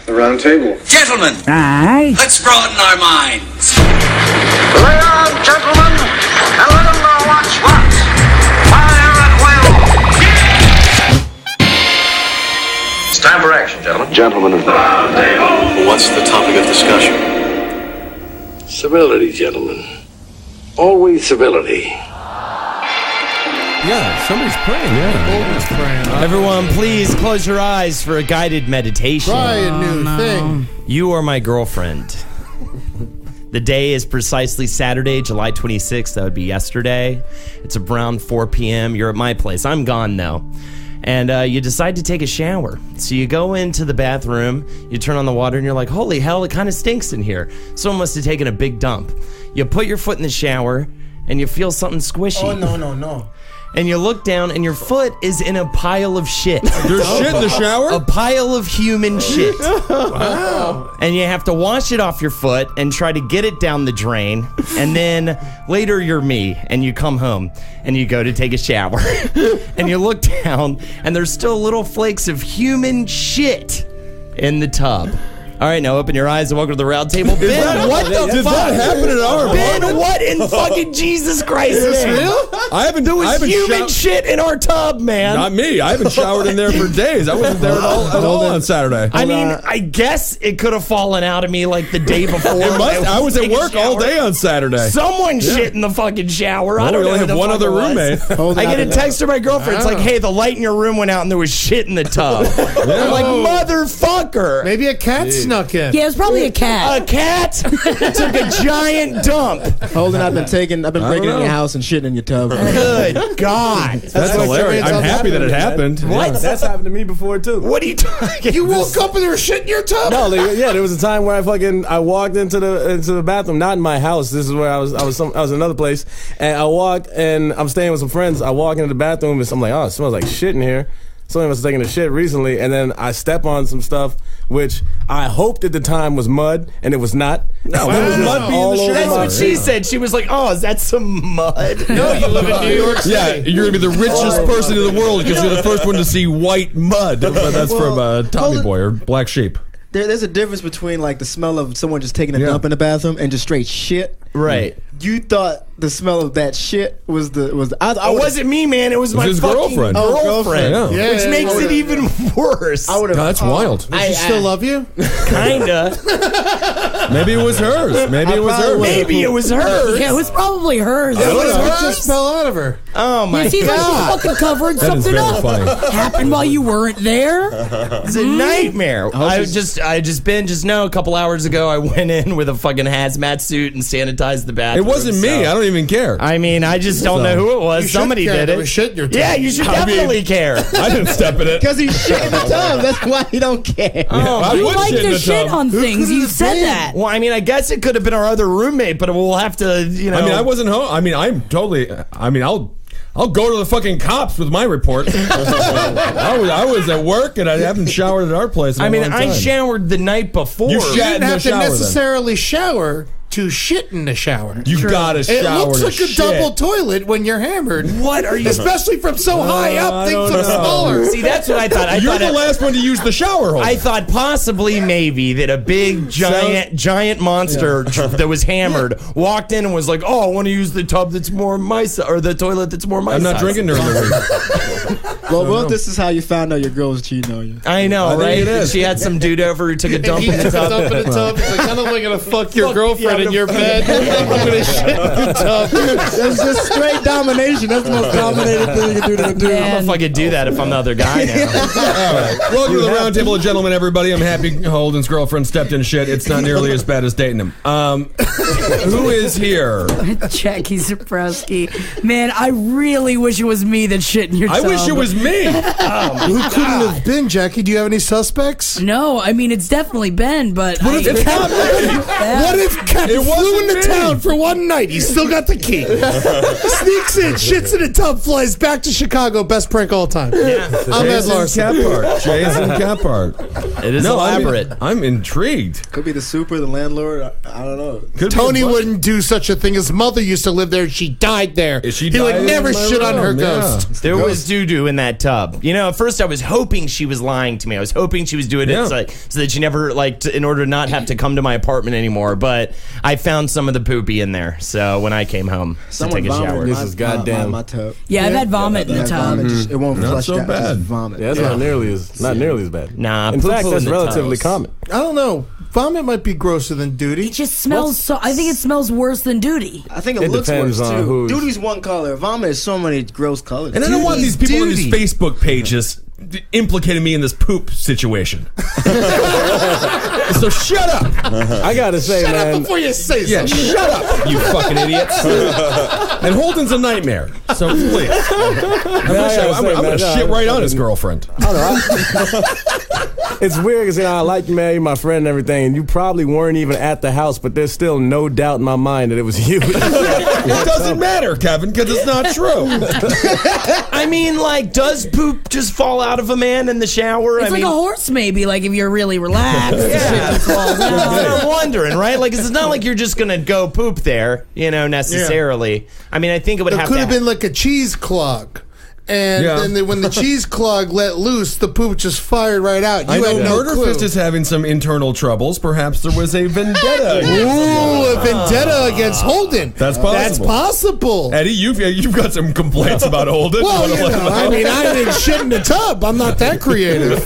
The round table. Gentlemen, Aye. let's broaden our minds. Lay on, gentlemen, and let them know what's what. Fire at will. It's time for action, gentlemen. Gentlemen of the round table. What's the topic of discussion? Civility, gentlemen. Always civility. Yeah, somebody's praying. Holden's praying. Everyone, please close your eyes for a guided meditation. Try a new thing. You are my girlfriend. The day is precisely Saturday, July 26th. That would be yesterday. It's around 4 p.m. You're at my place. I'm gone now. And you decide to take a shower. So you go into the bathroom, you turn on the water, and you're like, holy hell, it kind of stinks in here. Someone must have taken a big dump. You put your foot in the shower, and you feel something squishy. Oh, no. And you look down, and your foot is in a pile of shit. There's shit in the shower? A pile of human shit. Wow. And you have to wash it off your foot and try to get it down the drain. And then later you're me, and you come home, and you go to take a shower. And you look down, and there's still little flakes of human shit in the tub. All right, now open your eyes and welcome to the round table. Ben, what the fuck? Did that happen in our Ben, what in fucking Jesus Christ? Is this real? I haven't human shit in our tub, man. Not me. I haven't showered in there for days. I wasn't there at all on Saturday. I mean, I guess it could have fallen out of me like the day before. I was at work all day on Saturday. Someone shit in the fucking shower. I don't know. We only have one other roommate. I get a text from my girlfriend. It's like, hey, the light in your room went out and there was shit in the tub. I'm like, motherfucker. Maybe a cat snuck in. Yeah, it was probably a cat. A cat took a giant dump. Holden, I've been breaking in your house and shitting in your tub. Good God. That's hilarious. I'm happy that it happened. What? That's happened to me before too. What are you talking? You woke up and there was shit in your tub? No, there was a time where I walked into the bathroom, not in my house. This is where I was in another place, and I walked and I'm staying with some friends. I walk into the bathroom and I'm like, oh, it smells like shit in here. Somebody was taking a shit recently, and then I step on some stuff, which I hoped at the time was mud, and it was not. No, it was mud all over. That's what she said. She was like, oh, is that some mud? No, you live in New York City. Yeah, you're going to be the richest person in the world because you're the first one to see white mud. That's from Tommy Boy or Black Sheep. There's a difference between like the smell of someone just taking a dump in the bathroom and just straight shit. Right. You thought the smell of that shit was the it wasn't me, man. It was my his fucking girlfriend. girlfriend. Yeah. Which makes it even worse. That's wild. Does she still love you? Kinda. Maybe it was hers. Maybe it was hers. Yeah, it was probably hers. What just fell out of her? Oh my You see, like God. she's fucking covering That is something very up. funny. Happened while you weren't there. It's a nightmare. I just a couple hours ago I went in with a fucking hazmat suit and sanitized the bathroom. It wasn't me. I don't even care. I mean, I just don't know who it was. Somebody did it. There was shit in your tub. Yeah, you should definitely care. I didn't step in it. because he's shit in the tub. That's why he don't care. I You would like shit in to the shit tub. on things. You said been? that. Well, I mean, I guess it could have been our other roommate, but we'll have to, I mean, I wasn't home. I mean, I'll go to the fucking cops with my report. I was at work and I haven't showered at our place in a long time. I showered the night before. You You shat didn't in the have to shower then. necessarily shower to shit in the shower. You gotta shower. It looks to like a shit. double toilet when you're hammered. What are you? Especially from so high up, things don't look know. smaller. See, that's what I thought. You're the last one to use the shower hole. I thought possibly maybe that a big giant monster that was hammered walked in and was like, "Oh, I want to use the tub that's more my size, or the toilet that's more my size." I'm not drinking during the week. Well, this is how you found out your girl was cheating on you. I know, I think right? it is. She had some dude over who took a dump in the tub. He's like, I'm not gonna fuck your girlfriend in your bed. I'm gonna shit in the tub. That's just straight domination. That's the most dominating thing you can do to a dude. I'm gonna fucking do that if I'm the other guy now. All right. Welcome to the Roundtable of Gentlemen, everybody. I'm happy Holden's girlfriend stepped in shit. It's not nearly as bad as dating him. Who is here? Jackie Zebrowski. Man, I really wish it was me that shit in your tub. I wish it was me. Who couldn't have been, Jackie? Do you have any suspects? No, I mean, it's definitely Ben, but... It's not me. What if Captain It flew wasn't into me. town for one night? He's still got the key. Sneaks in, shits in a tub, flies back to Chicago. Best prank all time. Yeah. I'm Ed Larson. Jason Caphart. It is elaborate. I'm intrigued. Could be the super, the landlord. I don't know. Could be Tony a bunch. wouldn't do such a thing. His mother used to live there. She died there. She he would died never in my shit on her room, yeah. ghost. There was doo-doo in that that tub. You know, at first I was hoping she was lying to me. I was hoping she was doing it so that she never, in order to not have to come to my apartment anymore. But I found some of the poopy in there. So when I came home to take a shower. This is goddamn. My tub. Yeah, I've had vomit in the tub. It won't flush so out. bad. Just vomit. Yeah, that's not nearly as bad. Nah, in fact, that's in the relatively tubs. common. I don't know. Vomit might be grosser than duty. It just smells so. I think it smells worse than duty. I think it looks depends worse on too. who's- Duty's one color. Vomit is so many gross colors. And I don't want these Duty's people on these duty. Facebook pages implicating me in this poop situation. So shut up. I gotta say, Shut man. up before you say Yeah, something. shut up, you fucking idiots. And Holden's a nightmare. So please. I'm going to shit right on his girlfriend. It's weird because I like you, man. You're my friend and everything, and you probably weren't even at the house, but there's still no doubt in my mind that it was you. It doesn't matter, Kevin, because it's not true. I mean, does poop just fall out of a man in the shower? It's like a horse, maybe. Like if you're really relaxed, the shit just falls That's out. what I'm wondering, right? It's not like you're just gonna go poop there, necessarily. I mean, I think it would It have could to have been like a cheese clog. And then when the cheese clog let loose, the poop just fired right out. You I had know no Murder clue. Fist is having some internal troubles. Perhaps there was a vendetta. Ooh, a vendetta against Holden. That's possible. That's possible. Eddie, you've got some complaints about Holden. Well, You wanna let him I know? mean, I didn't shit in the tub. I'm not that creative.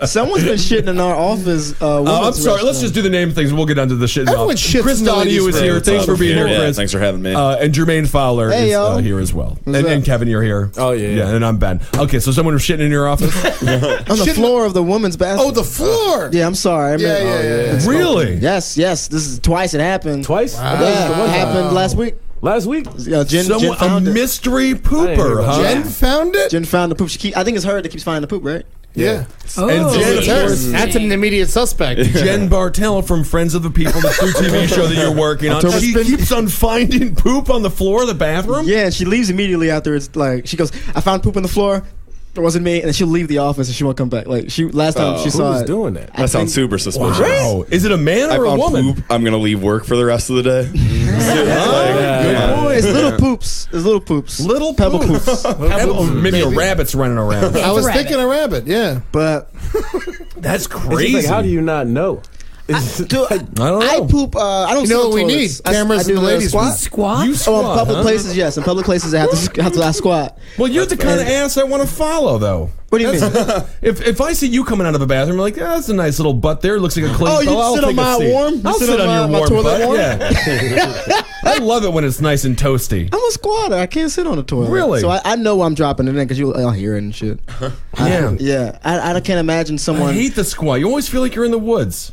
Someone's been shitting in our office. I'm sorry. Let's just do the name things. We'll get onto the shit. Everyone shits Chris in the Donahue ladies' is here. room. Thanks for being here, Yeah, Chris. thanks for having me. And Jermaine Fowler Hey, is yo. here as well. What's And up? Kevin, you're here. Oh, yeah. And I'm Ben. Okay, so someone was shitting in your office? on the floor of the women's bathroom. Oh, the floor. Yeah, I'm sorry. I meant- Yeah. Really? Yes. This is twice it happened. Twice? Yeah, it happened last week. Last week? Jen A found it. mystery pooper, huh? Jen found it? Jen found the poop. I think it's her that keeps finding the poop, right? Yeah. Oh, And Jen, of course, That's an immediate suspect. Jen Bartel from Friends of the People, the true TV show that you're working on. October She spin- keeps on finding poop on the floor of the bathroom? Yeah, and she leaves immediately after it's she goes, I found poop on the floor. It wasn't me, and then she'll leave the office and she won't come back. Last time she Who saw was it. doing that? That sounds super suspicious. Wow. Is it a man I or a found woman? poop. I'm gonna leave work for the rest of the day. Good boy. It's little poops. It's little poops. Little pebble poops. poops. Pebble, maybe a rabbit's running around. I was rabbit. thinking a rabbit, yeah. But That's It's crazy. like, how do you not know? dude, I don't know. I poop. I don't. You sit know on what we toilets. need? Cameras I do in the ladies' squat. room. Squat? You Oh, squat, in public huh? places, yes. In public places, I have to squat. Well, you're the kind of ass I want to follow, though. What do you mean? If I see you coming out of the bathroom, like, that's a nice little butt there. Looks like a clean. Oh, you I'll sit on take a my seat. warm? You I'll sit sit on on your my warm toilet butt. warm? Yeah. I love it when it's nice and toasty. I'm a squatter. I can't sit on the toilet. Really? So I know I'm dropping it in because I'll hear it and shit. Yeah. I can't imagine I someone. hate the squat. You always feel like you're in the woods.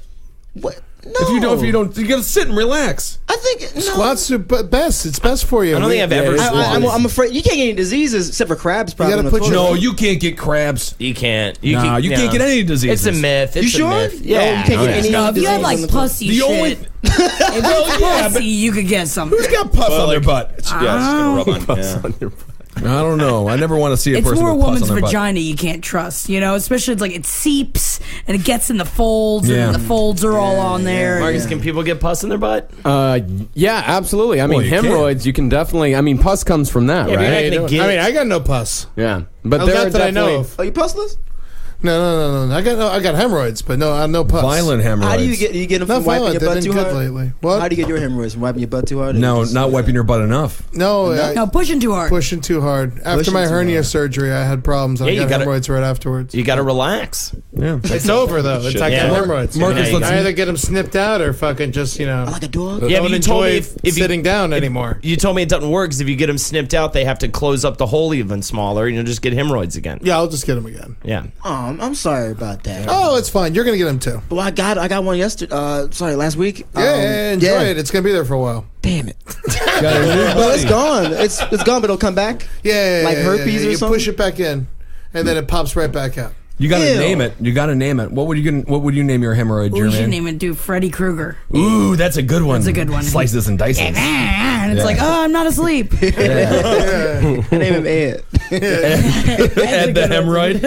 What? No. If you don't, you gotta sit and relax. I think no. Squats are best. It's best for you. I don't think I've ever I'm afraid you can't get any diseases except for crabs. Probably. gotta on the put your- toilet. No, you can't get crabs. You can't. You can't get any diseases. It's a myth. It's You sure? a myth. No, Yeah. you can't get any. No, if you had diseases like on the pussy The shit, only if it's yeah, pussy, you could get something. who's got pus on their butt? Yeah, it's just gonna rub on. Yeah. I don't know. I never want to see a It's person more a with pus woman's on their butt. vagina you can't trust, especially it's like it seeps and it gets in the folds Yeah. and the folds are all on there. Marcus, can people get pus in their butt? Yeah, absolutely. I mean, Well, you can. hemorrhoids, you can definitely. I mean, pus comes from that, Yeah, but right? you're not gonna get. I got no pus. Yeah, but Not there are that I know definitely. of. Are you pussless? No. I got hemorrhoids, but no pus. Violent hemorrhoids. How do you get them Not from wiping violent. your They've butt been too good hard? lately. What? How do you get your hemorrhoids from wiping your butt too hard? No, not wiping your butt enough. No, No, pushing too hard. pushing too hard. After Pushing my too hernia hard. surgery, I had problems. Yeah, I you got gotta- hemorrhoids right afterwards. You got to relax. Yeah. It's over though. It's like Yeah. hemorrhoids. Marcus, Yeah, you let's I either get them snipped out or fucking just Like a dog? Yeah, don't but you told me enjoy if you- sitting down anymore. You told me it doesn't work because if you get them snipped out, they have to close up the hole even smaller, and you'll just get hemorrhoids again. Yeah, I'll just get them again. Yeah. Oh, I'm sorry about that. Oh, it's fine. You're gonna get them too. Well, I got one yesterday. Last week. Yeah, enjoy it. It's gonna be there for a while. Damn it. Got a new Well, it's buddy. gone. It's gone, but it'll come back. Yeah, Like herpes or you something? push it back in, and then it pops right back out. You gotta Ew. name it. You gotta name it. What would you name your hemorrhoid, We should Jermaine? name it do Freddy Krueger. Ooh, that's a good one. That's a good one. Slices and dices. And it's like, oh, I'm not asleep. I name him Ed. Ed the hemorrhoid.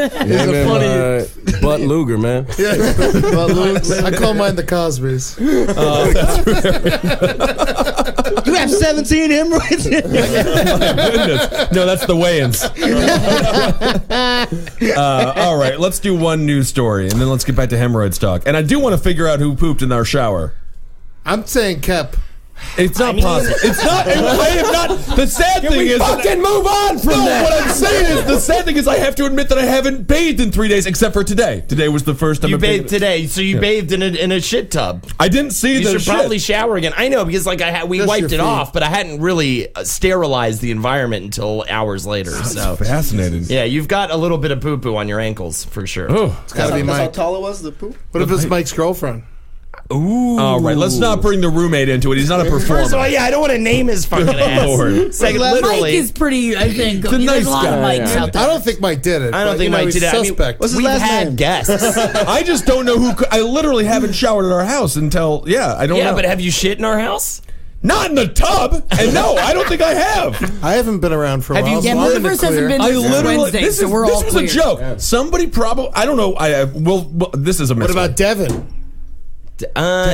It's Butt Luger, man. I call mine the Cosbys. You have 17 hemorrhoids. Goodness. No, that's the weigh-ins. All right, let's do one news story, and then let's get back to hemorrhoids talk. And I do want to figure out who pooped in our shower. I'm saying Kep. It's not possible. It's not. I am not. The sad thing is, fucking move on from that. What I'm saying is, the sad thing is, I have to admit that I haven't bathed in 3 days, except for today. Today was the first time You I bathed today, so you bathed in a shit tub. I didn't see You the should shit. probably shower again. I know, because like we Just wiped your it feet. off, but I hadn't really sterilized the environment until hours later. So Fascinating. yeah, you've got a little bit of poo poo on your ankles for sure. Oh. It's gotta be That's how Mike. tall it was, the poop. What if it's Mike's girlfriend? Ooh. All right, let's not bring the roommate into it. He's not a performer. First of all, yeah, I don't want to name his fucking ass. Lord. Second, Mike literally, is pretty, I think. He's a There's nice a lot of guy, Mikes yeah. out there. I don't think Mike did it. I don't but, think you know, Mike he's did it. I mean, suspect. What's his we've last had name? guests. I just don't know who. I literally haven't showered at our house until. Yeah, I don't know. Yeah, but have you shit in our house? Not in the tub. And no, I don't think I have. I haven't been around for a Have while. you- so Yeah, I'm most in of the us hasn't clear. been I since literally. Wednesday, This so we're all was clear. a joke. Somebody probably. I don't know. Well, this is a What mystery. about Devin? The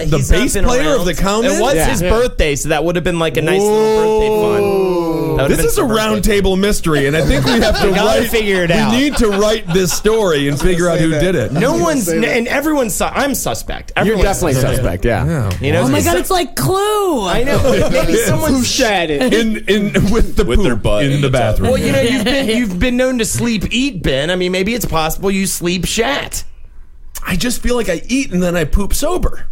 He's not bass been player around. of the comment? It was Yeah. his birthday, so that would have been like a nice little birthday fun. That would've This been is a some birthday round fun. table mystery, and I think we have to We gotta write. figure it out. We need to write this story and figure out who did it. No one's, and everyone's. I'm suspect. You're Everyone's definitely suspect, yeah. You know, Oh my God, it's like Clue. I know. Maybe someone's shat it. In with the With poop their butt in in the the tub. bathroom. Well, you know, you've been known to sleep eat, Ben. I mean, maybe it's possible you sleep shat. I just feel like I eat and then I poop sober.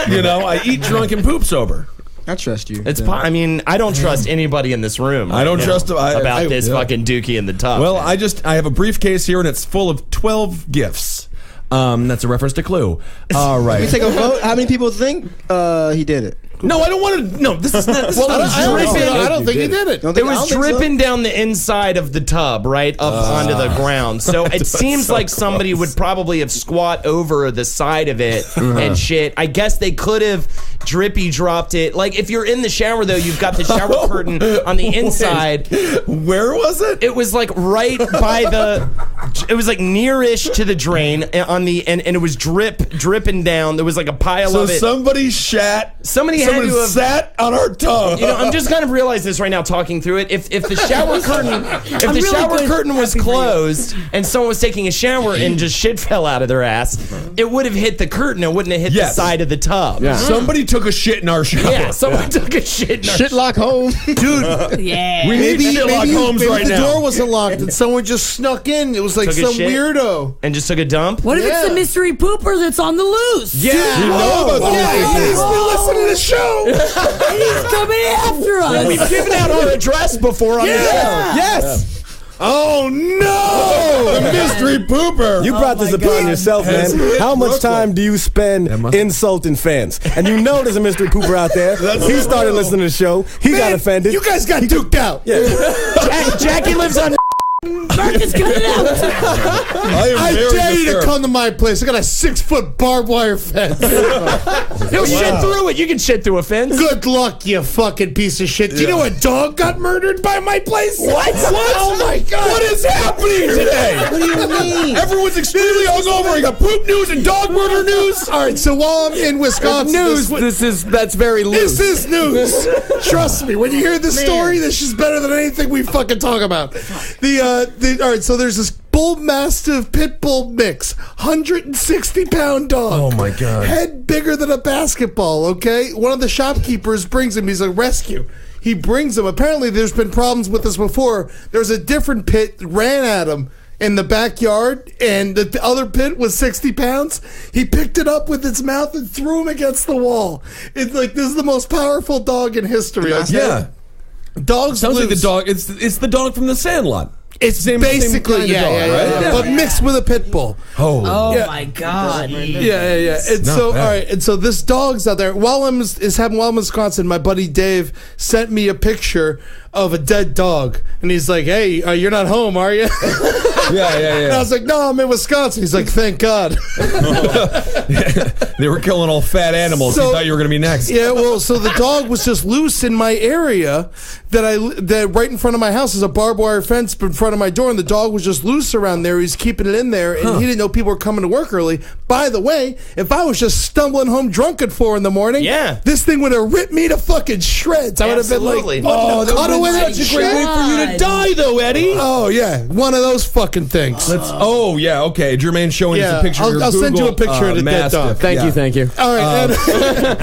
You know, I eat drunk and poop sober. I trust you. It's. I mean, I don't trust anybody in this room. I don't right trust now about this fucking dookie in the tub. Well, I have a briefcase here and it's full of 12 gifts. That's a reference to Clue. All right. We take a vote. How many people think he did it? No, I don't want to. No, this is not. This Well, is not I don't think he did it. It was dripping down the inside of the tub, right up onto the ground. So it seems like somebody would probably have squat over the side of it and shit. I guess they could have drippy dropped it. Like if you're in the shower though, you've got the shower curtain on the inside. Where was it? It was like right by the. It was like nearish to the drain on the and it was dripping down. There was like a pile of it. Somebody shat. Somebody had Someone to have sat on our tub. You know, I'm just kind of realizing this right now talking through it. If the shower curtain was closed and someone was taking a shower and just shit fell out of their ass, it would have hit the curtain. It wouldn't have hit the side of the tub. Yeah. Somebody took a shit in our shower. Yeah, someone took a shit in our Shitlock home. Dude, Yeah. We need Sherlock Holmes maybe right the now. door wasn't locked and someone just snuck in. It was like Took a some shit? weirdo. and just took a dump. What if it's Yeah. the mystery pooper that's on the loose? We know about the He's been listening to the show. He's coming after us. We've given out our address before on the show. Yes! Oh no! The mystery pooper. You brought this upon yourself, Has man. hit How much Brooklyn. time do you spend insulting fans? And you know there's a mystery pooper out there. He started listening to the show. He got offended. You guys got duked out. Yeah. Jackie lives on. Marcus, cut it out. I dare you to come to my place. I got a 6-foot barbed wire fence. He'll shit through it. You can shit through a fence. Good luck, you fucking piece of shit. Do you know a dog got murdered by my place? What? Oh my God. What is happening today? What do you mean? Everyone's extremely hungover. You got poop news and dog murder news. All right, so while I'm in Wisconsin, News, that's very loose. This is news. Trust me, when you hear this story, this is better than anything we fucking talk about. All right, so there's this bull mastiff pit bull mix, 160-pound dog. Oh, my God. Head bigger than a basketball. Okay, one of the shopkeepers brings him. He's a rescue. He brings him. Apparently, there's been problems with this before. There's a different pit that ran at him in the backyard, and the other pit was 60 pounds. He picked it up with its mouth and threw him against the wall. It's like, this is the most powerful dog in history. Okay? Yeah. Dogs Sounds like the lose. dog. It's the dog from the Sandlot. It's Same basically, kind of yeah, dog, yeah, right? but mixed with a pit bull. Oh Yeah. my God. Yeah. And Not so, bad. all right, and so this dog's out there. While I'm in Wisconsin, my buddy Dave sent me a picture of a dead dog, and he's like, "Hey, you're not home, are you?" And I was like, no, I'm in Wisconsin. He's like, thank God. They were killing all fat animals. You thought you were going to be next. Yeah, well, so the dog was just loose in my area that right in front of my house is a barbed wire fence in front of my door, and the dog was just loose around there. He's keeping it in there, and he didn't know people were coming to work early. By the way, if I was just stumbling home drunk at 4 a.m, this thing would have ripped me to fucking shreds. I would have been like, oh, that would have been such a great way for you to die, though, Eddie. Oh, yeah. One of those fucking things. Okay. Jermaine's showing us a picture of your I'll send you a picture of the dead dog. Thank you. All right.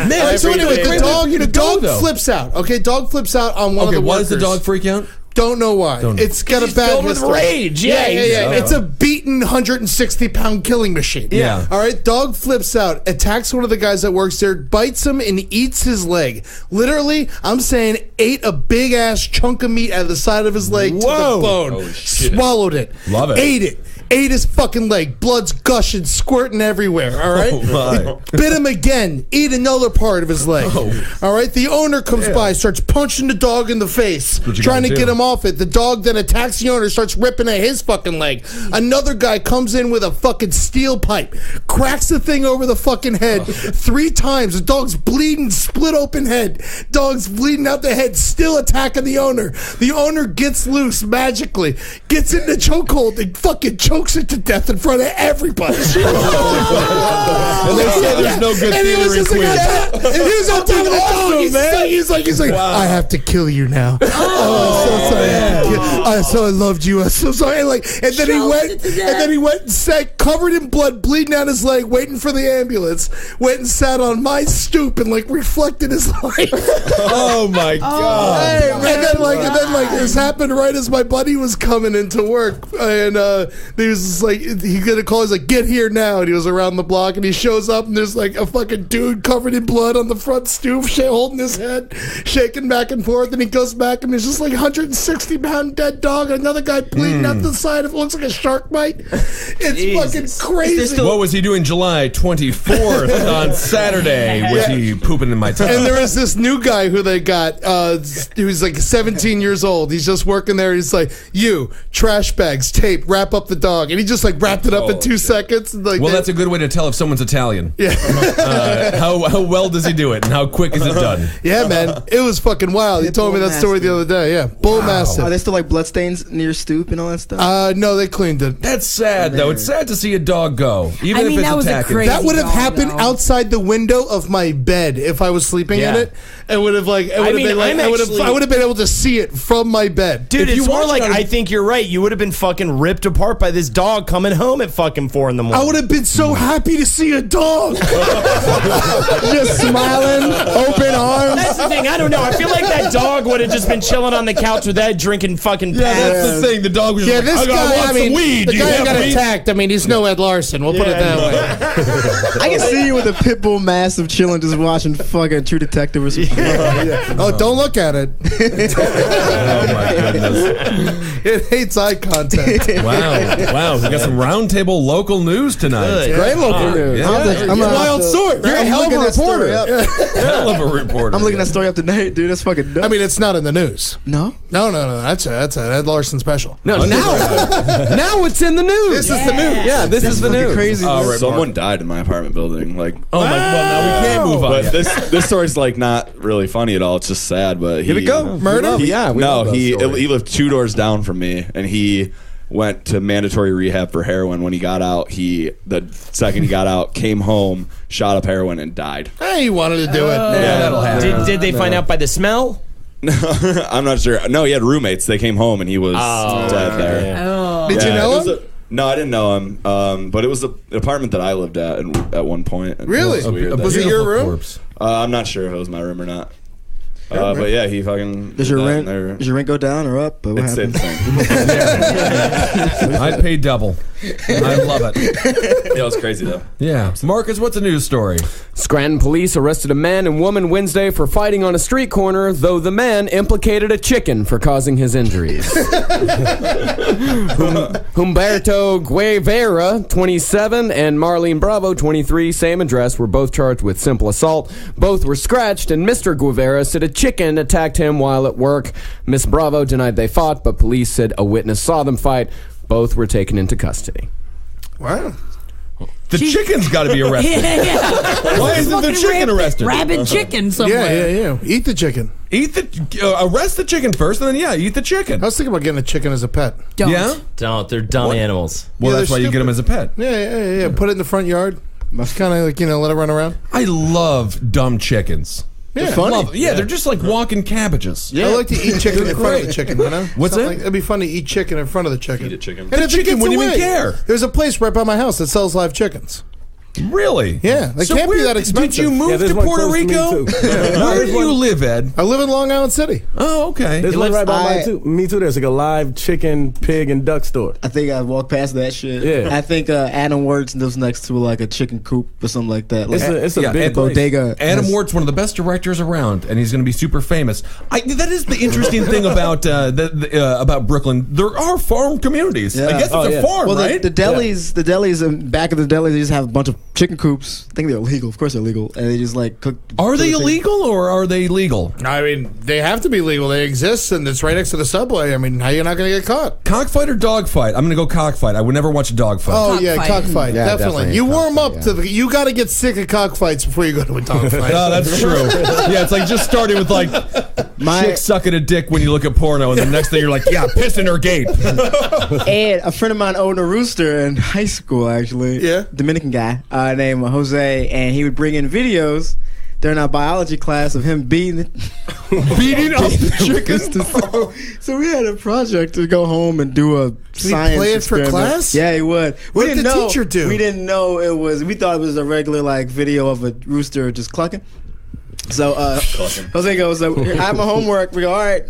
Man, so anyway, the dog flips out. Okay, dog flips out on one of the workers. Why does the dog freak out? Don't know why. It's got a bad filled with history. rage. Yeah. It's a beaten 160-pound killing machine. Yeah. All right. Dog flips out, attacks one of the guys that works there, bites him, and eats his leg. Literally, I'm saying, ate a big ass chunk of meat out of the side of his leg to the bone. Holy shit. Swallowed it. Love it. Ate it. Ate his fucking leg. Blood's gushing, squirting everywhere. All right. Bit him again. Eat another part of his leg. All right. The owner comes by, starts punching the dog in the face, trying to get him off it. The dog then attacks the owner, starts ripping at his fucking leg. Another guy comes in with a fucking steel pipe, cracks the thing over the fucking head 3 times. The dog's bleeding, split open head. Dog's bleeding out the head, still attacking the owner. The owner gets loose magically, gets in the chokehold, and fucking chokes it to death in front of everybody. And they say there's no good theater in Queens. And he was on top of the dog. He's like, I have to kill you now. Oh, I'm so sorry. I loved you. I'm so sorry. And then he went and sat covered in blood, bleeding out his leg, waiting for the ambulance. Went and sat on my stoop and reflected his life. Oh my God. And then this happened right as my buddy was coming into work, and he was just like, he gonna call. He's like, get here now, and he was around the block, and he shows up, and there's like a fucking dude covered in blood on the front stoop, holding his head, shaking back and forth, and he goes back, and there's just like 160-pound dead dog, and another guy bleeding out the side of it, looks like a shark bite. It's fucking crazy. What was he doing July 24th on Saturday? Was he pooping in my town? And there was this new guy who they got. He was like 17 years old. He's just working there. He's like, trash bags, tape, wrap up the dog. And he just wrapped it up in 2 seconds. That's a good way to tell if someone's Italian. Yeah. How well does he do it, and how quick is it done? Yeah, man. It was fucking wild. He told me that story the other day. Yeah. Bull massive. Are there still bloodstains near stoop and all that stuff? No, they cleaned it. That's sad, though. It's sad to see a dog go, even if it's attacking. That would have happened outside the window of my bed if I was sleeping in it. It would have I would have been able to see it from my bed. Dude, it's more like, I think you're right. You would have been fucking ripped apart by this dog coming home at fucking 4 a.m. I would have been so happy to see a dog. Just smiling, open arms. That's the thing. I don't know. I feel like that dog would have just been chilling on the couch with Ed drinking fucking That's the thing. The dog was just this guy, some weed. The guy got attacked. I mean, he's no Ed Larson. We'll put it that way. I can see you with a pit bull massive chilling, just watching fucking True Detective or something. Oh, don't look at it. Oh my goodness. It hates eye contact. Wow. We got some Roundtable local news tonight. Great local news. I'm a wild story. You're a hell of a reporter. Hell of a reporter. I'm looking that story up tonight, dude. That's fucking dope. I mean, it's not in the news. No. That's an Ed Larson special. No, now it's in the news. This is the news. Yeah, this is the news. Crazy. Someone died in my apartment building. Well, now we can't move on. But this story's not really funny at all. It's just sad. But Here we go. Murder? He lived 2 doors down from me, and he went to mandatory rehab for heroin. When he got out, the second he got out, came home, shot up heroin, and died. Hey, he wanted to do it. That'll happen. Did they find out by the smell? No, I'm not sure. No, he had roommates. They came home, and he was dead there. Oh. Did you know him? No, I didn't know him. But it was the apartment that I lived at one point. Really? It was weird. Was it your room? Corpse. I'm not sure if it was my room or not. But yeah, he fucking. Does your rent go down or up? What happens? I'd pay double. I love it. Yeah, it was crazy though. Yeah. Marcus, what's a news story? Scranton police arrested a man and woman Wednesday for fighting on a street corner, though the man implicated a chicken for causing his injuries. Humberto Guevara, 27, and Marlene Bravo, 23, same address, were both charged with simple assault. Both were scratched, and Mr. Guevara said a chicken attacked him while at work. Miss Bravo denied they fought, but police said a witness saw them fight. Both were taken into custody. Wow. The chicken's got to be arrested. Why isn't the chicken arrested? Rabid chicken somewhere. Yeah. Eat the chicken. Arrest the chicken first, and then eat the chicken. I was thinking about getting a chicken as a pet. Don't. Yeah? Don't. They're dumb animals. Well, Yeah, that's why they're you get them as a pet. Yeah. Put it in the front yard. Just kind of like, let it run around. I love dumb chickens. Yeah, funny. They're just like walking cabbages. I like to eat chicken in front of the chicken, What's that? It'd be fun to eat chicken in front of the chicken. Eat a chicken. And The chicken wouldn't even care. There's a place right by my house that sells live chickens. Really? Yeah, they So can't be where- that expensive. Did you move there's to one Puerto close to me, Rico? too. Where do you live, Ed? I live in Long Island City. Oh, okay. There's one right by I- mine too. Me too. There's like a live chicken, pig, and duck store. I think I walked past that shit. Yeah. I think Adam Wertz lives next to like a chicken coop or something like that. Like, It's a Yeah, big Ed place. bodega. Adam has- Wart's one of the best directors around, and he's going to be super famous. That is the interesting thing about about Brooklyn. There are farm communities. Yeah. I guess it's Oh, a yeah. farm, Well, right? the delis in back of the deli, they just have a bunch of chicken coops. I think they're illegal. Of course, they're illegal, and they just like cook. Are they chicken. illegal or are they legal? I mean, they have to be legal. They exist, and it's right next to the subway. I mean, how are you not going to get caught? Cockfight or dogfight? I'm going to go cockfight. I would never watch a dogfight. Oh, Cockfight. yeah, cockfight. Yeah, definitely. definitely You a warm up cockfight, to the. You got to get sick of cockfights before you go to a dogfight. Oh, that's true. Yeah, it's like just starting with like chick sucking a dick when you look at porno, and the next thing you're like, yeah, piss in her gate. Ed, a friend of mine owned a rooster in high school, actually. Yeah. Dominican guy named Jose, and he would bring in videos during our biology class of him beating up the chickens. So we had a project to go home and do a science play it for experiment. class? Yeah, he would. What did the teacher do? We didn't know it was. We thought it was a regular like video of a rooster just clucking. So Jose goes, I have my homework. We go, all right,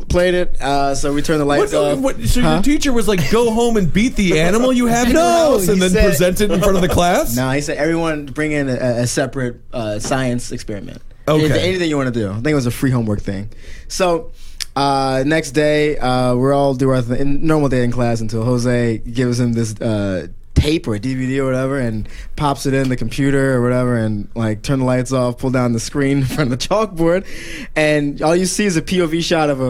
played it. So we turn the lights off. So your teacher was like, go home and beat the animal you have in your house and he then said- present it in front of the class? No, he said everyone bring in a separate science experiment. Okay. Anything you want to do. I think it was a free homework thing. So next day, we're all do our normal day in class until Jose gives him this tape or a DVD or whatever and pops it in the computer or whatever and like turn the lights off, pull down the screen in front of the chalkboard, and all you see is a POV shot of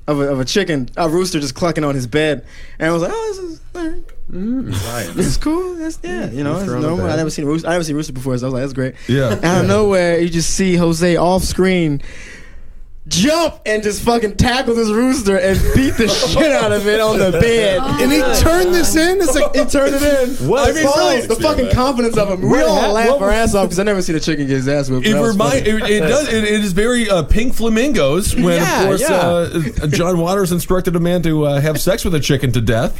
a chicken, a rooster just clucking on his bed, and I was like, oh, this is all right. This is cool. It's normal. I never seen rooster before, so I was like, that's great. Yeah. Out of nowhere, you just see Jose off screen jump and just fucking tackle this rooster and beat the shit out of it on the bed. And he turned this in? It's like, he turned it in. What? I mean, really, the fucking confidence of him. We all laugh our ass off because I never seen a chicken get his ass whipped. It is very Pink Flamingos when, Yeah, of course, John Waters instructed a man to have sex with a chicken to death.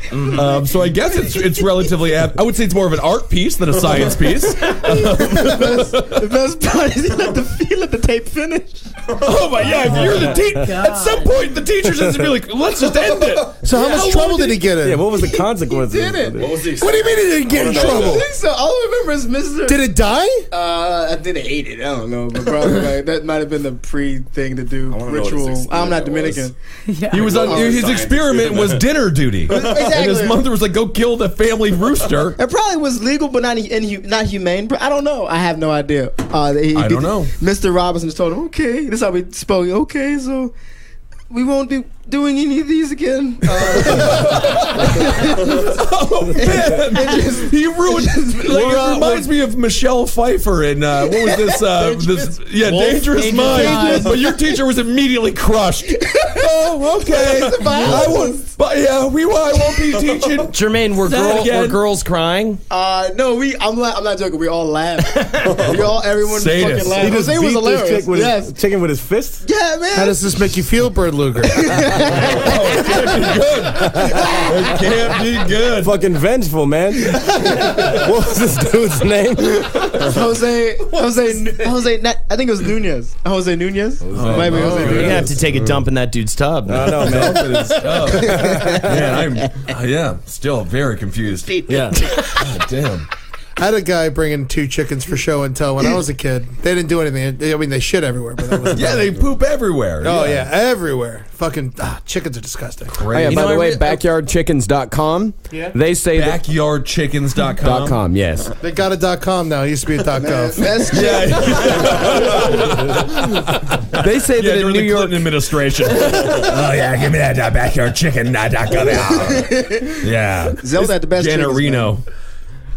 So I guess it's relatively I would say it's more of an art piece than a science piece. The best part is he let the tape finish. Oh my, yeah, if you're the teacher, at some point the teacher's just be like, let's just end it. so how much trouble did he get in? Yeah, what was the consequences? Did it? What was the What do you mean he didn't get in I trouble? think so. All I remember is Mr. Did it die? I think they ate it. I don't know, but probably like, that might have been the pre-thing to do wanna know what ritual. his I'm not experiment Dominican. He was on his experiment was dinner duty, and his mother was like, "Go kill the family rooster." It probably was legal, but not humane. But I don't know. I have no idea. I don't know. Mr. Robinson just told him, "Okay, this is how we spoke. Okay, so we won't be doing any of these again." Oh man, he ruined. It reminds me of Michelle Pfeiffer in what was this? Dangerous Minds. But your teacher was immediately crushed. Oh, okay. I won't. But yeah, I won't be teaching. Jermaine, were girls crying? No, I'm not joking. We all laughed. Everyone Sadist. fucking laughed. He just Jose was beat this hilarious. chick with his chicken with his fist? Yeah, man. How does this make you feel, Bird Luger? It can't be good. Fucking vengeful, man. What was this dude's name? Jose. I think it was Nunez. Jose Nunez. Maybe Jose You're Nunez. gonna have to take a dump in that dude's tub. I know, man. Man, I'm still very confused. Yeah. God damn. I had a guy bringing 2 chickens for show and tell when I was a kid. They didn't do anything. I mean, they shit everywhere, but that was they poop everywhere. Oh yeah, everywhere. Fucking chickens are disgusting. Oh, yeah, by the way, backyardchickens.com. Yeah. They say backyardchickens.com. .com, yes. They got a .com now. It used to be a .gov. They say that in during New the York Clinton administration. Oh yeah, give me that backyardchicken.gov. Yeah, Zelda had the best Janet chickens, Reno. man.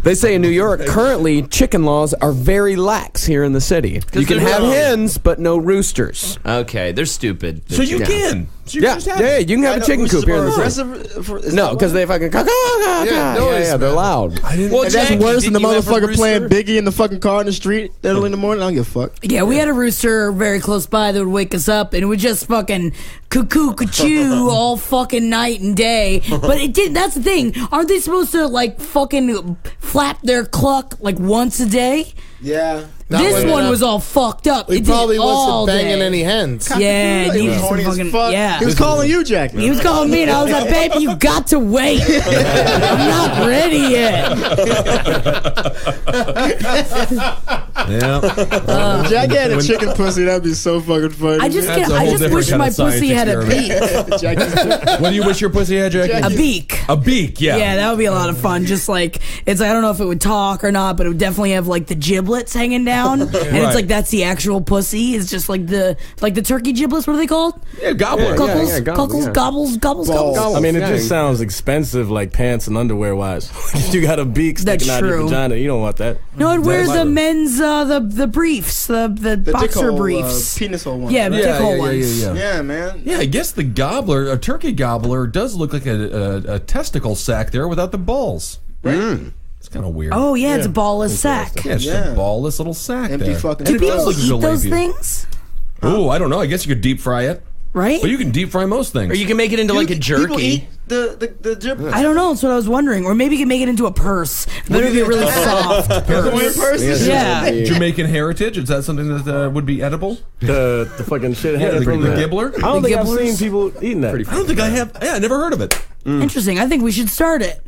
They say in New York, currently, chicken laws are very lax here in the city. You can have hens, but no roosters. Okay, they're stupid. So you can. So you Yeah, can just have yeah, it. you can have a chicken coop here in the city. No, because they fucking yeah, they're loud. Well, And that's Jackie, worse than the didn't you have a motherfucker playing rooster? Biggie in the fucking car in the street early in the morning. I don't give a fuck. Yeah, we had a rooster very close by that would wake us up, and it would just fucking cuckoo all fucking night and day. But it did. That's the thing. Aren't they supposed to like fucking flap their cluck like once a day? Yeah. This one was all fucked up. He It did probably all wasn't banging day. any hens. Yeah, He he was was horny as fucking fuck. yeah. He was calling you, Jack. He was calling me, and I was like, "Baby, you got to wait. I'm not ready yet." Yeah. Jack had a chicken pussy. That'd be so fucking funny. I just That's a I whole just different wish kind my of science pussy had a experiment. beak. Jack What do you wish your pussy had, Jackie? A beak. A beak, yeah. Yeah, that would be a lot of fun. Just like it's like I don't know if it would talk or not, but it would definitely have like the giblets hanging down, and Right. it's like that's the actual pussy. It's just like the turkey giblets. What are they called? Yeah, gobbler. Cockles, yeah, cockles, yeah. gobbles, gobbles, gobbles. I mean, it just sounds expensive, like pants and underwear wise. If you got a beak That's sticking out of your true. vagina, you don't want that. No, I'd wear That's the true. men's the briefs, the boxer briefs. penis hole one. Yeah, dick hole ones. Yeah, man. Yeah, I guess the gobbler, a turkey gobbler, does look like a testicle sack there without the balls. Right? It's kind of weird. Oh yeah, it's a ballless sack. Yeah, it's just a ballless little sack Empty there. fucking. Do And it does people look eat those jalopy. things? Oh, I don't know. I guess you could deep fry it. Right? But you can deep fry most things. Or you can make it into like a People jerky. eat the giblets. I don't know. That's what I was wondering. Or maybe you can make it into a purse. But it would be a really soft purse. Yeah. Jamaican heritage, is that something that would be edible? The fucking shit Yeah, hanging the from gibbler? I don't The think I've gibblers? seen people eating that. I don't think I have. Yeah, I never heard of it. Interesting. I think we should start it.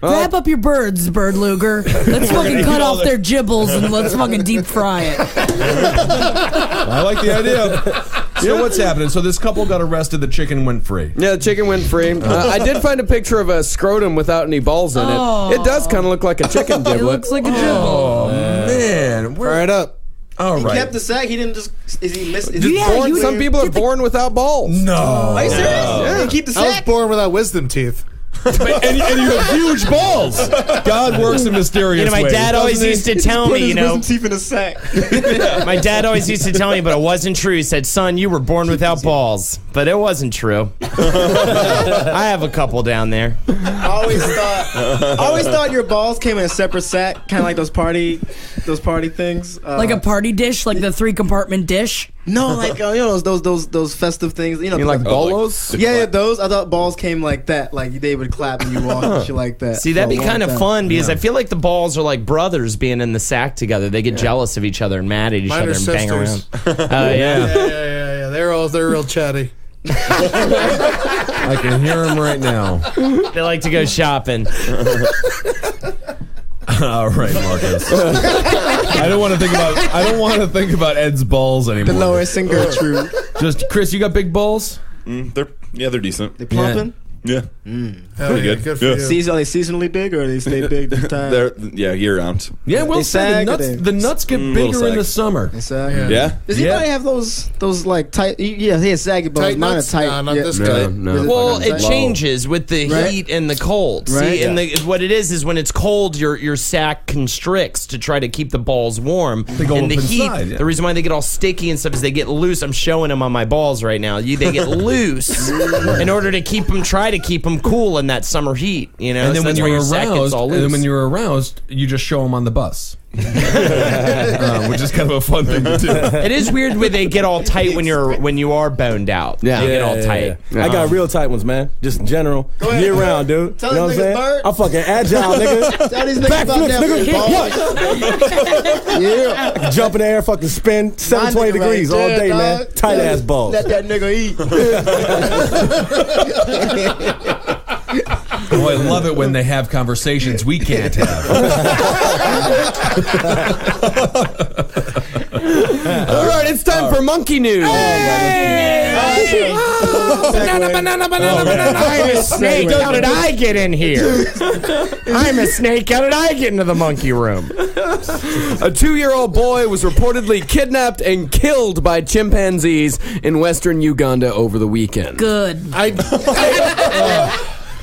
Grab up your birds, Bird Luger. Let's fucking cut off their gibbles and let's fucking deep fry it. I like the idea. So what's happening? So this couple got arrested. The chicken went free. Yeah, the chicken went free. I did find a picture of a scrotum without any balls in it. Oh. It does kind of look like a chicken It giblet. looks like a gibble. Oh man, Fry it up. All He right. kept the sack. He didn't just. Is he missed? Is Yeah, he born you- Some people are born without balls. No. Are you serious? Yeah. He keep the I was sack. born without wisdom teeth. and you have huge balls. God works in mysterious You know, my ways. dad always doesn't he? used to tell Put me, his you know, wisdom teeth in a sack. my dad always used to tell me, but it wasn't true. He said, son, you were born without balls. But it wasn't true. I have a couple down there. I always thought your balls came in a separate sack, kind of like those party things. Like a party dish, like the 3-compartment dish. no, like you know those festive things. You know, You like bolos? yeah, those. I thought balls came like that, like they would clap and you walk and shit like that. See, that'd for be a long kind of time. fun because I feel like the balls are like brothers being in the sack together. They get jealous of each other and mad at each Mine other are and bang around. sisters. Yeah. Yeah. They're real chatty. I can hear him right now. They like to go shopping. All right, Marcus. I don't want to think about Ed's balls anymore. Dolores and Gertrude. Just Chris, you got big balls? They're decent. They plumping? Yeah. Pretty good. Good for Yeah. you. Are they seasonally big or they stay big this time? They're year round. Yeah, well They said. sag or The nuts get little bigger in sag. the summer. They sag? Yeah. Does Yeah. anybody have those like tight? Yeah, he has saggy balls. Tight Mine are nuts? tight. No, not yeah. this No, guy. no. Well, Like it changes with the Right. heat and the cold. Right. See, and what it is when it's cold, your sack constricts to try to keep the balls warm. They go and the up heat, inside, yeah. the reason why they get all sticky and stuff is they get loose. I'm showing them on my balls right now. They get loose in order to try to keep them cool in that summer heat. You know, And then so when that's why you're your sack gets aroused, all and loose. then when you're aroused, you just show them on the bus, which is kind of a fun thing to do. It is weird when they get all tight when you are boned out. Yeah. They get all tight. I got real tight ones, man. Just in general. ahead. Year round, dude. Tell you know what these I'm niggas saying? bird. I'm fucking agile, nigga. Tell these niggas about Backflips, that nigga. Yeah. I can jump in the air, fucking spin 720 My nigga degrees right all there, day, man. dog. Tight ass balls. Let that nigga eat. Oh, I love it when they have conversations we can't have. All right, it's time for monkey news. Banana. I'm a snake. How did I get in here? I'm a snake. How did I get into the monkey room? A 2-year-old boy was reportedly kidnapped and killed by chimpanzees in western Uganda over the weekend. Good.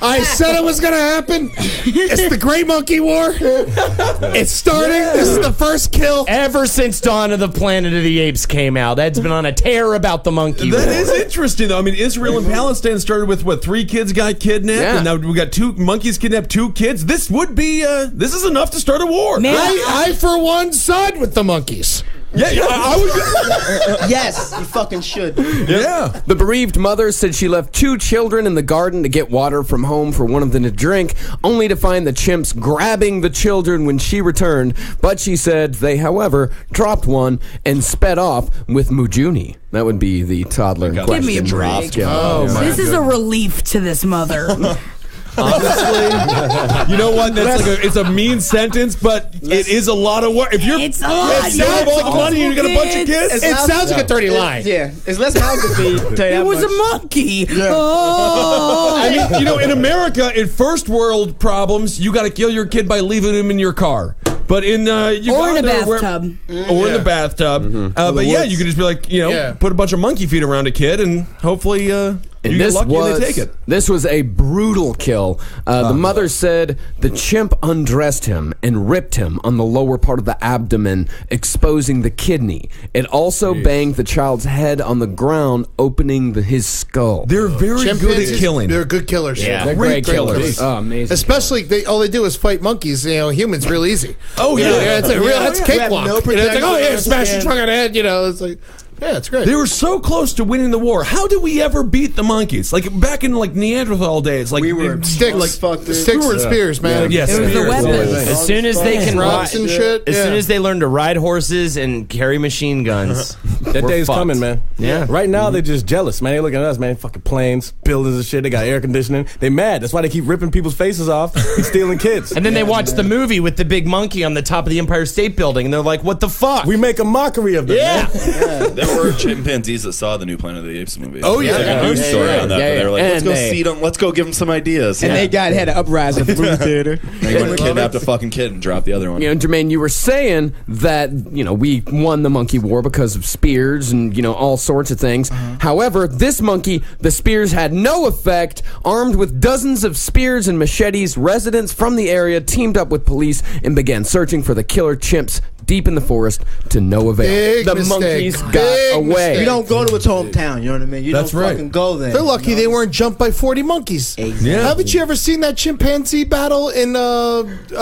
I said it was going to happen. It's the Great Monkey War. It's starting. This is the first kill. Ever since Dawn of the Planet of the Apes came out, Ed's been on a tear about the monkey war. That is interesting, though. I mean, Israel and Palestine started with, 3 kids got kidnapped, and now we got 2 monkeys kidnapped 2 kids. This would be, this is enough to start a war. Man, I for one, side with the monkeys. Yeah, I would. Yes, you fucking should. Yeah. The bereaved mother said she left 2 children in the garden to get water from home for one of them to drink, only to find the chimps grabbing the children when she returned. But she said they, however, dropped one and sped off with Mujuni. That would be the toddler in question. Give me a break. Yeah. This is a relief to this mother. Honestly, you know what? That's it's a mean sentence, but it is a lot of work. If you're, It's a lot. you have all the money, and you got a bunch of kids. It sounds like a dirty lie. Yeah, it's less mouths to feed. Tell you It that was much. a monkey. Oh. I mean, in America, in first world problems, you got to kill your kid by leaving him in your car. But in Uganda, Or in a bathtub. or in the bathtub. But yeah, you could just be like, put a bunch of monkey feet around a kid, and hopefully you get lucky and they take it. This was a brutal kill. The mother said the chimp undressed him and ripped him on the lower part of the abdomen, exposing the kidney. It also banged the child's head on the ground, opening his skull. They're very good at killing. They're good killers. Yeah. They're great killers. Oh, amazing. Especially, all they do is fight monkeys. Humans real easy. Oh, yeah. It's a real, that's a cakewalk. No It's like, protection. smash the trunk on the head. It's like, yeah, it's great. They were so close to winning the war. How did we ever beat the monkeys? Like back in Neanderthal days, We were sticks, fucked, dude. sticks and spears, man. Yes, It was the weapons. As soon as they can Rocks and shit. as soon as they learn to ride horses and carry machine guns, That we're day's fucked. coming, man. Yeah. Right now, they're just jealous, man. They look at us, man. Fucking planes, buildings and shit. They got air conditioning. They mad. That's why they keep ripping people's faces off and stealing kids. And then they watch the movie with the big monkey on the top of the Empire State Building, and they're like, "What the fuck?" We make a mockery of them. Yeah. Man. There were chimpanzees that saw the new Planet of the Apes movie. Oh, yeah. There's like a news story on that. Yeah, But they were like, yeah. let's go And see them. Let's go give them some ideas. And they had an uprising at the movie theater. They went and kidnapped a fucking kid and dropped the other one. Jermaine, you were saying that, we won the monkey war because of spears and, all sorts of things. However, this monkey, the spears had no effect. Armed with dozens of spears and machetes, residents from the area teamed up with police and began searching for the killer chimps deep in the forest to no avail. Big the mistake. monkeys got Big away. mistake. You don't go to its hometown, you know what I mean? You That's don't right. fucking go there. They're lucky they weren't jumped by 40 monkeys. Yeah. Haven't you ever seen that chimpanzee battle in Planet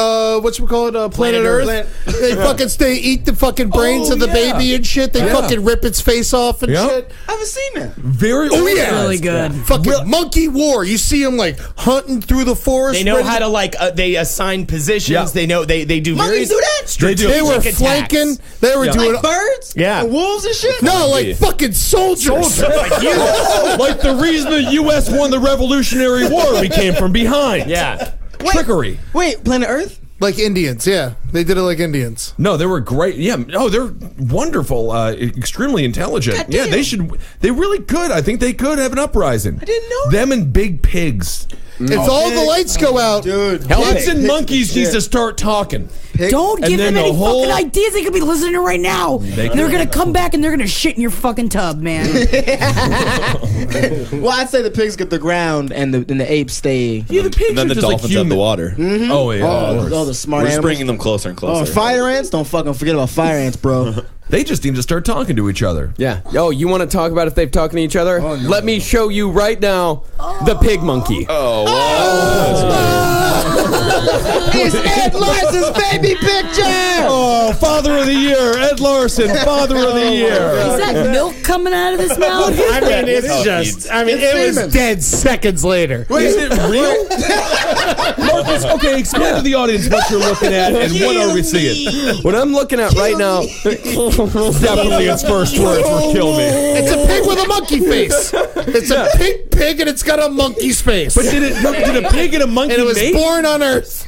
Earth? They fucking eat the fucking brains of the baby and shit. They fucking rip its face off and shit. I haven't seen that. Very Oh yeah, Really good. Fucking monkey war. You see them like hunting through the forest. They know ready how to- to they assign positions. Yeah. They know they do Monkeys very do that? They do. They were strategic flanking. attacks. They were doing. Like birds? Yeah. And wolves and shit? No, like fucking soldiers. Like the reason the U.S. won the Revolutionary War, we came from behind. Yeah. Trickery. Wait, Planet Earth? Like Indians, yeah. They did it like Indians. No, they were great. Yeah. Oh, they're wonderful. Extremely intelligent. Goddamn. Yeah, they should. They really could. I think they could have an uprising. I didn't know them and big pigs. If all the lights go out, Dude. Pigs and monkeys need to start talking. Don't And give then them the any whole- fucking ideas. They could be listening right now. They're gonna come back and they're gonna shit in your fucking tub, man. Well, I'd say the pigs get the ground and the apes stay. Yeah, the pigs And then are the just like dolphins have the human. water. Oh yeah. Oh, the smart We're just animals. bringing them closer and Oh, closer. fire ants? Don't fucking forget about fire ants, bro. They just need to start talking to each other. Yeah. Oh, you want to talk about if they've talking to each other? Oh, no. Let me show you right now the pig monkey. Oh, wow. It's Ed Larson's baby picture! Oh, Father of the Year, Ed Larson, Father of the Year. Is that milk coming out of his mouth? I mean, it's just. I mean, it was dead seconds later. Is it real? Marcus, okay, explain to the audience what you're looking at and what are we seeing. What I'm looking at right now, Definitely its first words will kill me. It's a pig with a monkey face. It's a pig and it's got a monkey's face. But did a pig and a monkey and it was mate? born on Earth.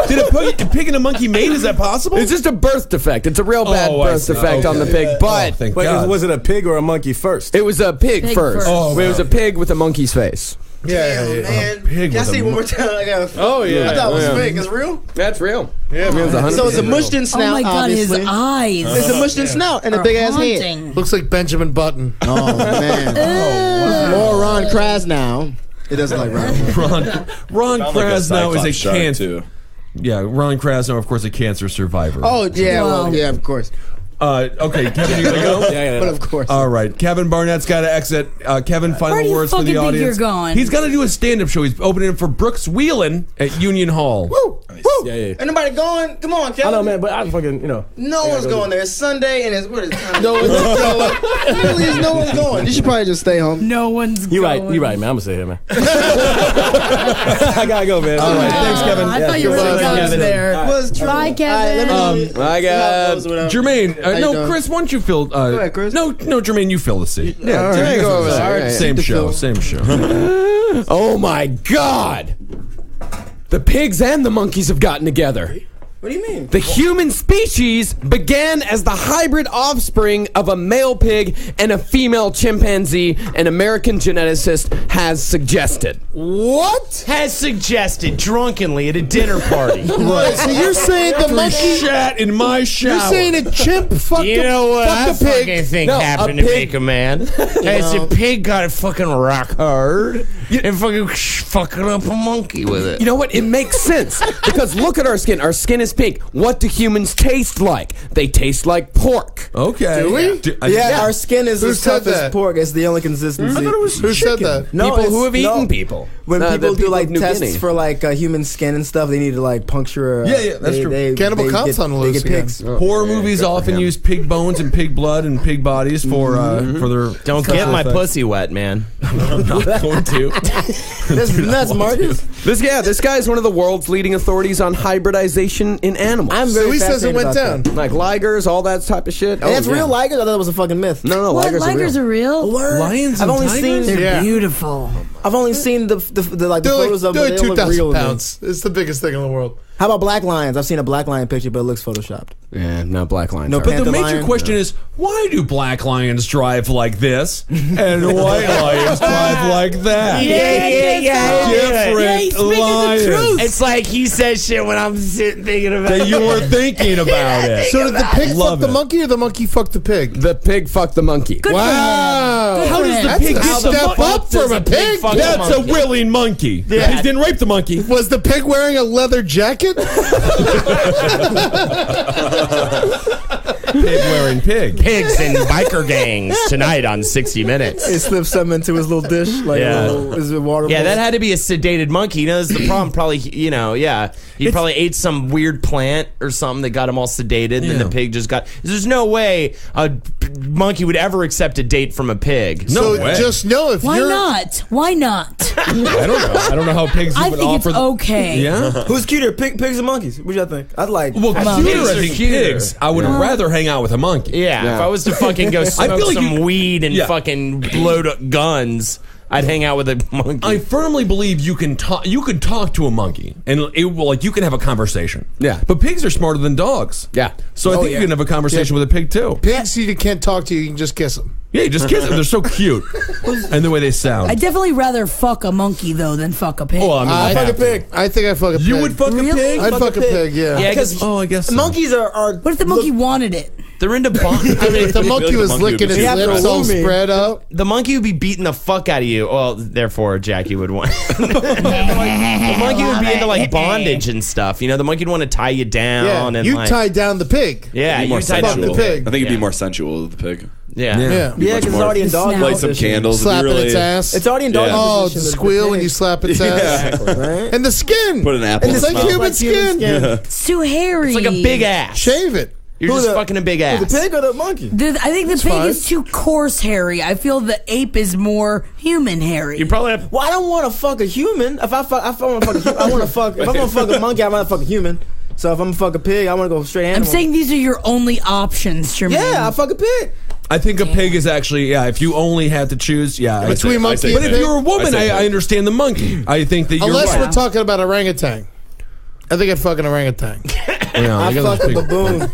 Did a pig and a monkey mate? Is that possible? It's just a birth defect. It's a real bad birth defect on the pig. But thank God. Was it a pig or a monkey first? it was a pig first. Oh, It was a pig with a monkey's face. Damn, man. pig Can I with see a one more time? I Oh, yeah. thought it was fake. It's real? That's real. Yeah, So it's a mushed in Oh snout, my god, obviously. his eyes. It's a mushed in snout and a big ass head. haunting. Looks like Benjamin Button. Oh, man. More Ron Krasnow. It doesn't like Ron. Ron Krasnow is a cancer. too. Yeah, Ron Krasnow, of course, a cancer survivor. Oh, yeah, Wow. well, yeah, of course. Okay, Kevin, you gonna go? Yeah. But of course. All right, Kevin Barnett's got to exit. Kevin, final Where do you words for fucking the think audience. you're going? He's gonna do a stand-up show. He's opening it for Brooks Wheelan at Union Hall. Woo! Yeah. Ain't nobody going? Come on, Kevin. I know, man, but I fucking, No one's going there. It's Sunday and it's what is it? No one's going. Please, no one's going. You should probably just stay home. No one's You going. right, man. I'm gonna stay here, man. I gotta go, man. All right, thanks, Kevin. I thought you were Goodbye, going Kevin. there. Was true. Bye, Kevin. I got Jermaine, How you no, doing? Chris, why don't you fill? ahead, Chris. No, Jermaine, you fill the seat. Yeah, All right, Jermaine, go over all there. right. Same The show, fill. same show. Oh my God! The pigs and the monkeys have gotten together. What do you mean? The human species began as the hybrid offspring of a male pig and a female chimpanzee, an American geneticist has suggested. What? Has suggested drunkenly at a dinner party. Right, so you're saying the monkey... Shat in my shower. You're saying a chimp fucked You know what I fucked a fucking pig? think No, happened a to pig- make a man? As a pig got it fucking rock hard and fucking up a monkey with it. You know what? It makes sense because look at our skin. Our skin is pink. What do humans taste like? They taste like pork. Okay. Do we? Yeah, our skin is Who as said tough as that? pork. It's the only consistency. Who said that? No, People it's- who have no. eaten people. When The people do like of New tests Guinea. for like human skin and stuff, they need to like puncture. Yeah, that's true. Cannibal Cop's on the They loose get again. pigs. Horror movies often use pig bones and pig blood and pig bodies for their. Don't get my pussy wet, man. I'm not going to. That's nuts, Marcus. This guy is one of the world's leading authorities on hybridization in animals. I'm very So he says it fascinated went about down. like ligers, all that type of shit. And that's yeah. real ligers. I thought it was a fucking myth. No, What? ligers Ligers are real. are real? Lions I've and only tigers? seen. They're Yeah. beautiful. I've only seen the photos of them. They're They like don't look 2,000 real. pounds. It's the biggest thing in the world. How about black lions? I've seen a black lion picture, but it looks photoshopped. Yeah, not black lions. No, are. But the Panther major lion? question is, why do black lions drive like this and white lions drive like that? Different he's speaking the lions. truth. It's like he says shit when I'm sitting thinking about That it. you were thinking about it. So did the pig fuck Love the it. monkey or the monkey fuck the pig? The pig fucked the monkey. Good Wow. for him. How does the That's pig a get the step monkey? up from a pig. fuck the That's a monkey. willing monkey. The pig didn't rape the monkey. Was the pig wearing a leather jacket? Pig wearing pig. Pigs and biker gangs tonight on 60 Minutes. He slipped something into his little dish, like Yeah. is it water? Yeah, bowl? that had to be a sedated monkey. You know, that's the problem. Probably, he probably ate some weird plant or something that got him all sedated, and then the pig just got. There's no way a monkey would ever accept a date from a pig. No So way. just know if Why you're not? Why not? I don't know. I don't know how pigs I would think it's offer. okay. Yeah. Who's cuter, pigs or monkeys? What y'all think? I'd like. Well, Monkeys cuter, I are think cuter. pigs. I would rather hang out with a monkey. Yeah, if I was to fucking go smoke feel like some you- weed and Yeah. fucking load up guns, I'd hang out with a monkey. I firmly believe you can talk. You could talk to a monkey, and it will you can have a conversation. Yeah. but pigs are smarter than dogs. Yeah. So I think you can have a conversation with a pig too. pigs, you can't talk to you can just kiss them. Yeah, you just kiss them. They're so cute, and the way they sound. I'd definitely rather fuck a monkey though than fuck a pig. Oh, I mean, I fuck fuck a pig. I think I'd fuck a pig. You would fuck Really? a pig? I'd fuck a pig, yeah. Yeah, Because Oh, I guess so. monkeys are. What if the monkey wanted it? they're into bond. I mean, if the monkey was licking his You have to lips all woo me. spread out. The monkey would be beating the fuck out of you. Well, therefore, Jackie would want. The monkey would be into like bondage and stuff. You know, the monkey would want to tie you down Yeah, and you like, tie down the pig. yeah, Be more you tie down sensual. the pig. I think it'd Yeah. be more sensual with the pig. Yeah. Yeah. Yeah, because it's more- already in dog. Light Light some position. candles. Slapping it'd be its really, ass. It's already in dog. Oh, position, the the squeal pig. when you slap its ass. Right? And the skin. Put an apple And in it's its like mouth. human skin. It's too hairy. It's like a big ass. Shave it. You're Who just the- fucking a big ass. The pig or the monkey? I think the pig fine. is too coarse hairy. I feel the ape is more human hairy. You probably have. Well, I don't want to fuck a human. If I want to fuck, I want to fuck. If I'm gonna fuck a monkey, I want to fuck a human. So if I'm gonna fuck a pig, I want to go straight I'm animal. saying these are your only options, Jermaine. yeah, I fuck a pig. I think a pig is actually, if you only had to choose, Between monkey and But if pig? you're a woman, I understand the monkey. I think that you're Unless right. we're talking about orangutan. I think I'd fuck an orangutan. I fuck a baboon.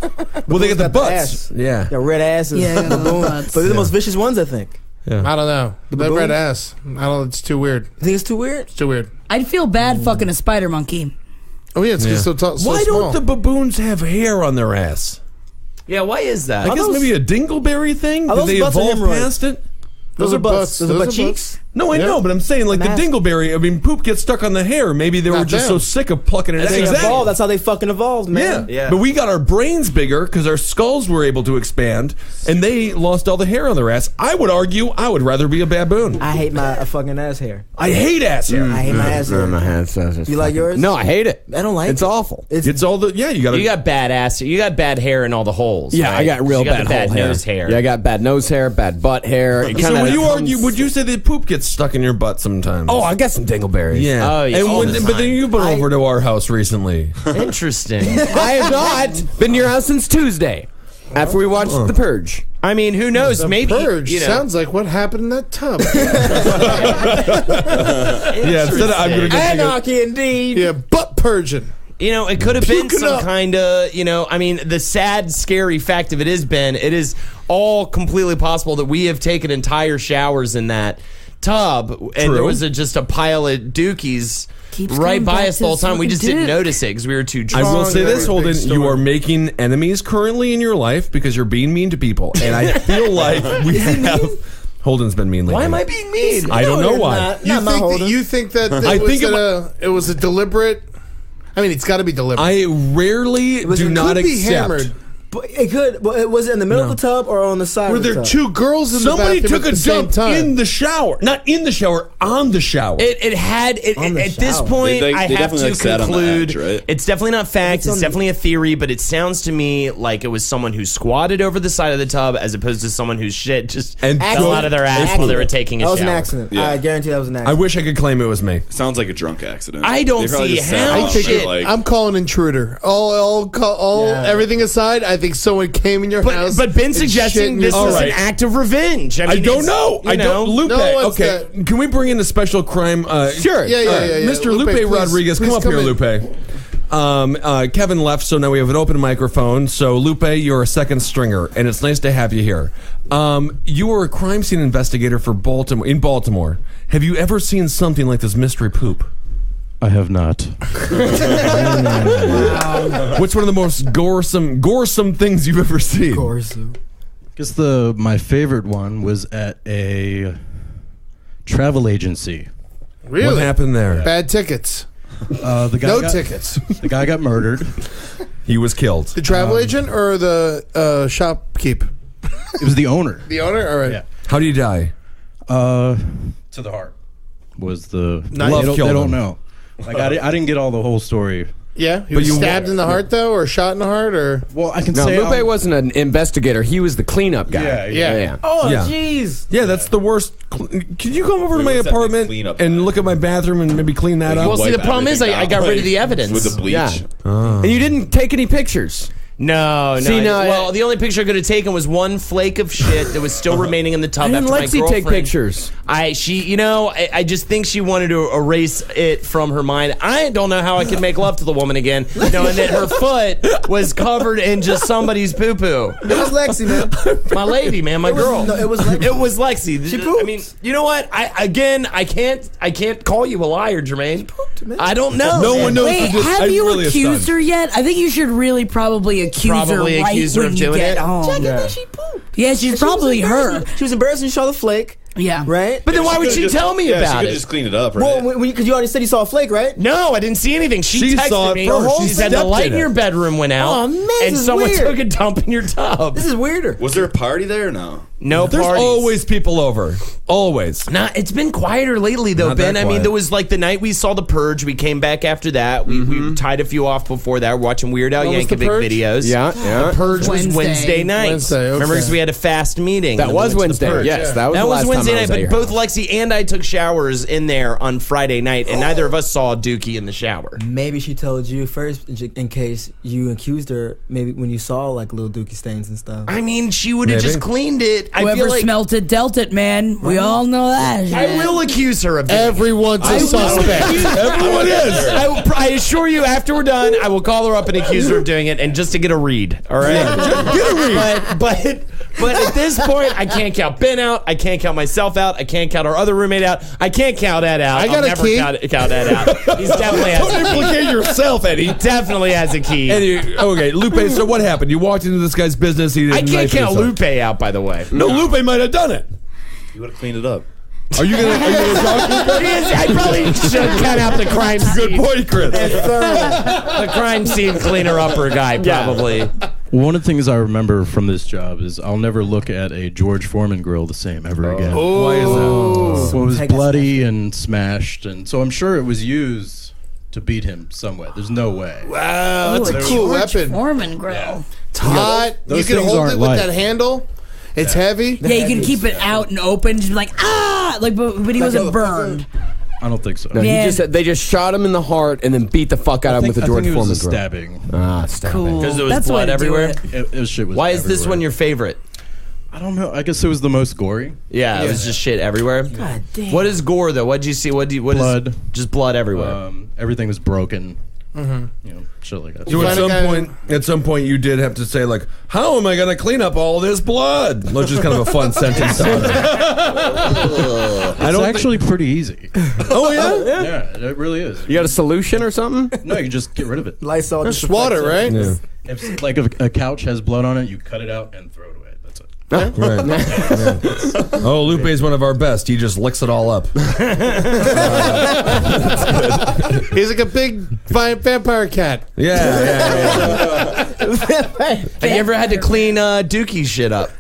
Well, they get the butts. Ass. Yeah. The red asses. Yeah, baboon. butts. But they're the most vicious ones, I think. Yeah. I don't know. The baboon? red ass. I don't know. It's too weird. You think it's too weird? It's too weird. I'd feel bad fucking a spider monkey. Oh, yeah. It's just so Why small. don't the baboons have hair on their ass? Yeah, why is that? I guess maybe a dingleberry thing? Are Did those they butts or evolve hemorrhoids? past it? Those are butts. Those are butt cheeks? No, I know, but I'm saying like the Mask. dingleberry. I mean, poop gets stuck on the hair. Maybe they were Not just them. so sick of plucking it. They out. evolved. That's how they fucking evolved, man. Yeah. But we got our brains bigger because our skulls were able to expand, and they lost all the hair on their ass. I would argue I would rather be a baboon. I hate my fucking ass hair. I hate ass hair. I hate my ass hair. You like yours? No, I hate it. I don't like It's it. awful. It's all the you got You got bad ass. You got bad hair in all the holes. Yeah, right? I got real you got bad, the bad hole nose hair. Yeah, I got bad nose hair, bad butt hair. It So kinda when you comes- argue, would you say that poop gets stuck in your butt sometimes? Oh, I got some dingleberries. yeah. Oh, yeah, all the But then time. you've been over to our house recently. Interesting. I have not been to your house since Tuesday after we watched The Purge. I mean, who knows? The Maybe purge you know. sounds like what happened in that tub. Yeah, instead of I'm gonna go take a- Anarchy indeed. Yeah, butt purging. You know, it could have been Puking some up. kind of, I mean, the sad, scary fact of it is, Ben, it is all completely possible that we have taken entire showers in that tub, and there was just a pile of dookies Keeps right coming by back us to the whole this time. We fucking just didn't dick. notice it because we were too I drunk. will say this, Big Holden, story. you are making enemies currently in your life because you're being mean to people, and I feel like we have. Holden's been mean lately. Why am I being mean? I don't know why. You think that I it was think it was a deliberate? I mean, it's got to be deliberate. I rarely do not could be accept. hammered. But it could. But was it in the middle of the tub or on the side? Were of the there tub? two girls in Somebody the bathroom took at a the same dump time? in the shower, not in the shower, on the shower. It had On the at this shower. point. They I have definitely, to like, sat on the conclude edge, right? it's definitely not fact. It's definitely a theory, but it sounds to me like it was someone who squatted over the side of the tub as opposed to someone whose shit just And fell out of their ass while they were taking a That was shower. an accident. Yeah. I guarantee that was an I accident. wish I could claim it was me. Sounds like a drunk accident. I don't They probably see just sat how on shit- it, like, I'm calling intruder. Everything aside, I think someone came in your house. But Ben and shit suggesting in this your was house. an act of revenge. I I mean, don't it's, know. you I don't. Lupe. No one's Okay, can we bring in a special crime? Sure. Yeah, yeah. Mr. Lupe, Lupe please- Rodriguez, come please up come here, in. Lupe. Kevin left, so now we have an open microphone. So, Lupe, you're a second stringer, and it's nice to have you here. You were a crime scene investigator for Baltimore. Have you ever seen something like this mystery poop? I have not. What's one of the most goresome things you've ever seen? Guess my favorite one was at a travel agency. Really? What happened there? Bad tickets. The guy No got, tickets. The guy got murdered. He was killed. The travel agent or the shopkeep? It was the owner. The owner? All right. Yeah. How did he die? To the heart. Was the Love they killed don't him. know. Like I didn't get all the whole story. Yeah? He But was you- stabbed in the heart, though, or shot in the heart, or? Well, I can No, say Lupe wasn't an investigator. He was the cleanup guy. Yeah. Oh, Yeah. jeez. Yeah, that's the worst. Can you come over to my what's that big apartment cleanup and look at my bathroom and maybe clean that Like, up? Well, see, the wipe problem is everything I got out, rid of the like, evidence. with the bleach. Yeah. And you didn't take any pictures. No. See, no, well, the only picture I could have taken was one flake of shit that was still remaining in the tub I didn't after my Lexi girlfriend. take pictures. I just think she wanted to erase it from her mind. I don't know how I could make love to the woman again, knowing that her foot was covered in just somebody's poo poo. It was Lexi, man. My lady, man, my girl. No, it was Lexi. It was Lexi. She pooped. I mean, you know what? I can't call you a liar, Jermaine. I don't know. No one knows. Wait, I'm have you really accused astonished. her yet? I think you should really probably accuse her Probably right accuse her when of you doing get it. home. Check it that she pooped. Yeah, she's probably her. She was embarrassed when she saw the flake. Yeah. Right? But then why would she tell me She about could it? just clean it up, right? Well, because you already said you saw a flake, right? No, I didn't see anything. She texted saw it me. first. She She said the stepped light in in it. your bedroom went out, Oh, man, and this is someone weird. took a dump in your tub. This is weirder. Was there a party there or no? No There's parties. always people over. Always. Nah, it's been quieter lately, though, Not Ben. that I mean, quiet. there was like the night we saw The Purge. We came back after that. We tied a few off before that. We're watching Weird Al What was The Yankovic Purge? videos. Yeah. The Purge was Wednesday. Wednesday night. Wednesday, okay. Remember, because we had a fast meeting. That and then was we went to The Wednesday. Purge. Yes, that was That the was last Wednesday I was night, at but your both Lexi and I took showers in there on Friday night, and neither of us saw Dookie in the shower. Maybe she told you first in case you accused her. Maybe when you saw like little Dookie stains and stuff. I mean, she would have just cleaned it. I Whoever feel like smelt it dealt it, man. We all know that. I will accuse her of doing it. Everyone's a suspect. Everyone is. I assure you, after we're done, I will call her up and accuse her of doing it, and just to get a read. All right, Get a read. But at this point, I can't count Ben out. I can't count myself out. I can't count our other roommate out. I can't count Ed out. I got I'll a never key. count Ed out. He's definitely has Don't a key. implicate yourself, Eddie. He definitely has a key. Okay, Lupe. So what happened? You walked into this guy's business. He didn't. I can't knife count himself. Lupe out, by the way. No, Lupe might have done it. You would have cleaned it up. Are you gonna talk to Lupe? I probably should count out the crime scene. Good point, Chris. The crime scene cleaner upper guy, probably. One of the things I remember from this job is I'll never look at a George Foreman grill the same ever again. Why is that? Well, it was bloody and smashed, and so I'm sure it was used to beat him somewhat. There's no way. Wow, that's a cool weapon. Foreman grill. It's hot. You Those can things hold aren't it with light. that handle. It's heavy. Yeah, you can keep it out and open, just be like but he wasn't burned. I don't think so. No, Man. they just shot him in the heart and then beat the fuck out of him with a George it was Foreman a grill. stabbing. Ah, stabbing. Cool. Because there was That's the way blood to do everywhere. it. It shit was Why is this everywhere. one your favorite? I don't know. I guess it was the most gory. Yeah, it was just shit everywhere. God damn. What is gore though? What did you see? What is Blood. just blood everywhere? Everything was broken. You know, shit like that. So Find at some point, you did have to say like, "How am I going to clean up all this blood?" Which is kind of a fun sentence. It's actually pretty easy. Oh yeah. Yeah, it really is. You got a solution or something? No, you just get rid of it. Lysol. Just water, right? Yeah. If like a couch has blood on it, you cut it out and throw it away. That's it. Oh, Lupe is one of our best. He just licks it all up. He's like a big vampire cat. Yeah. Have you ever had to clean Dookie's shit up?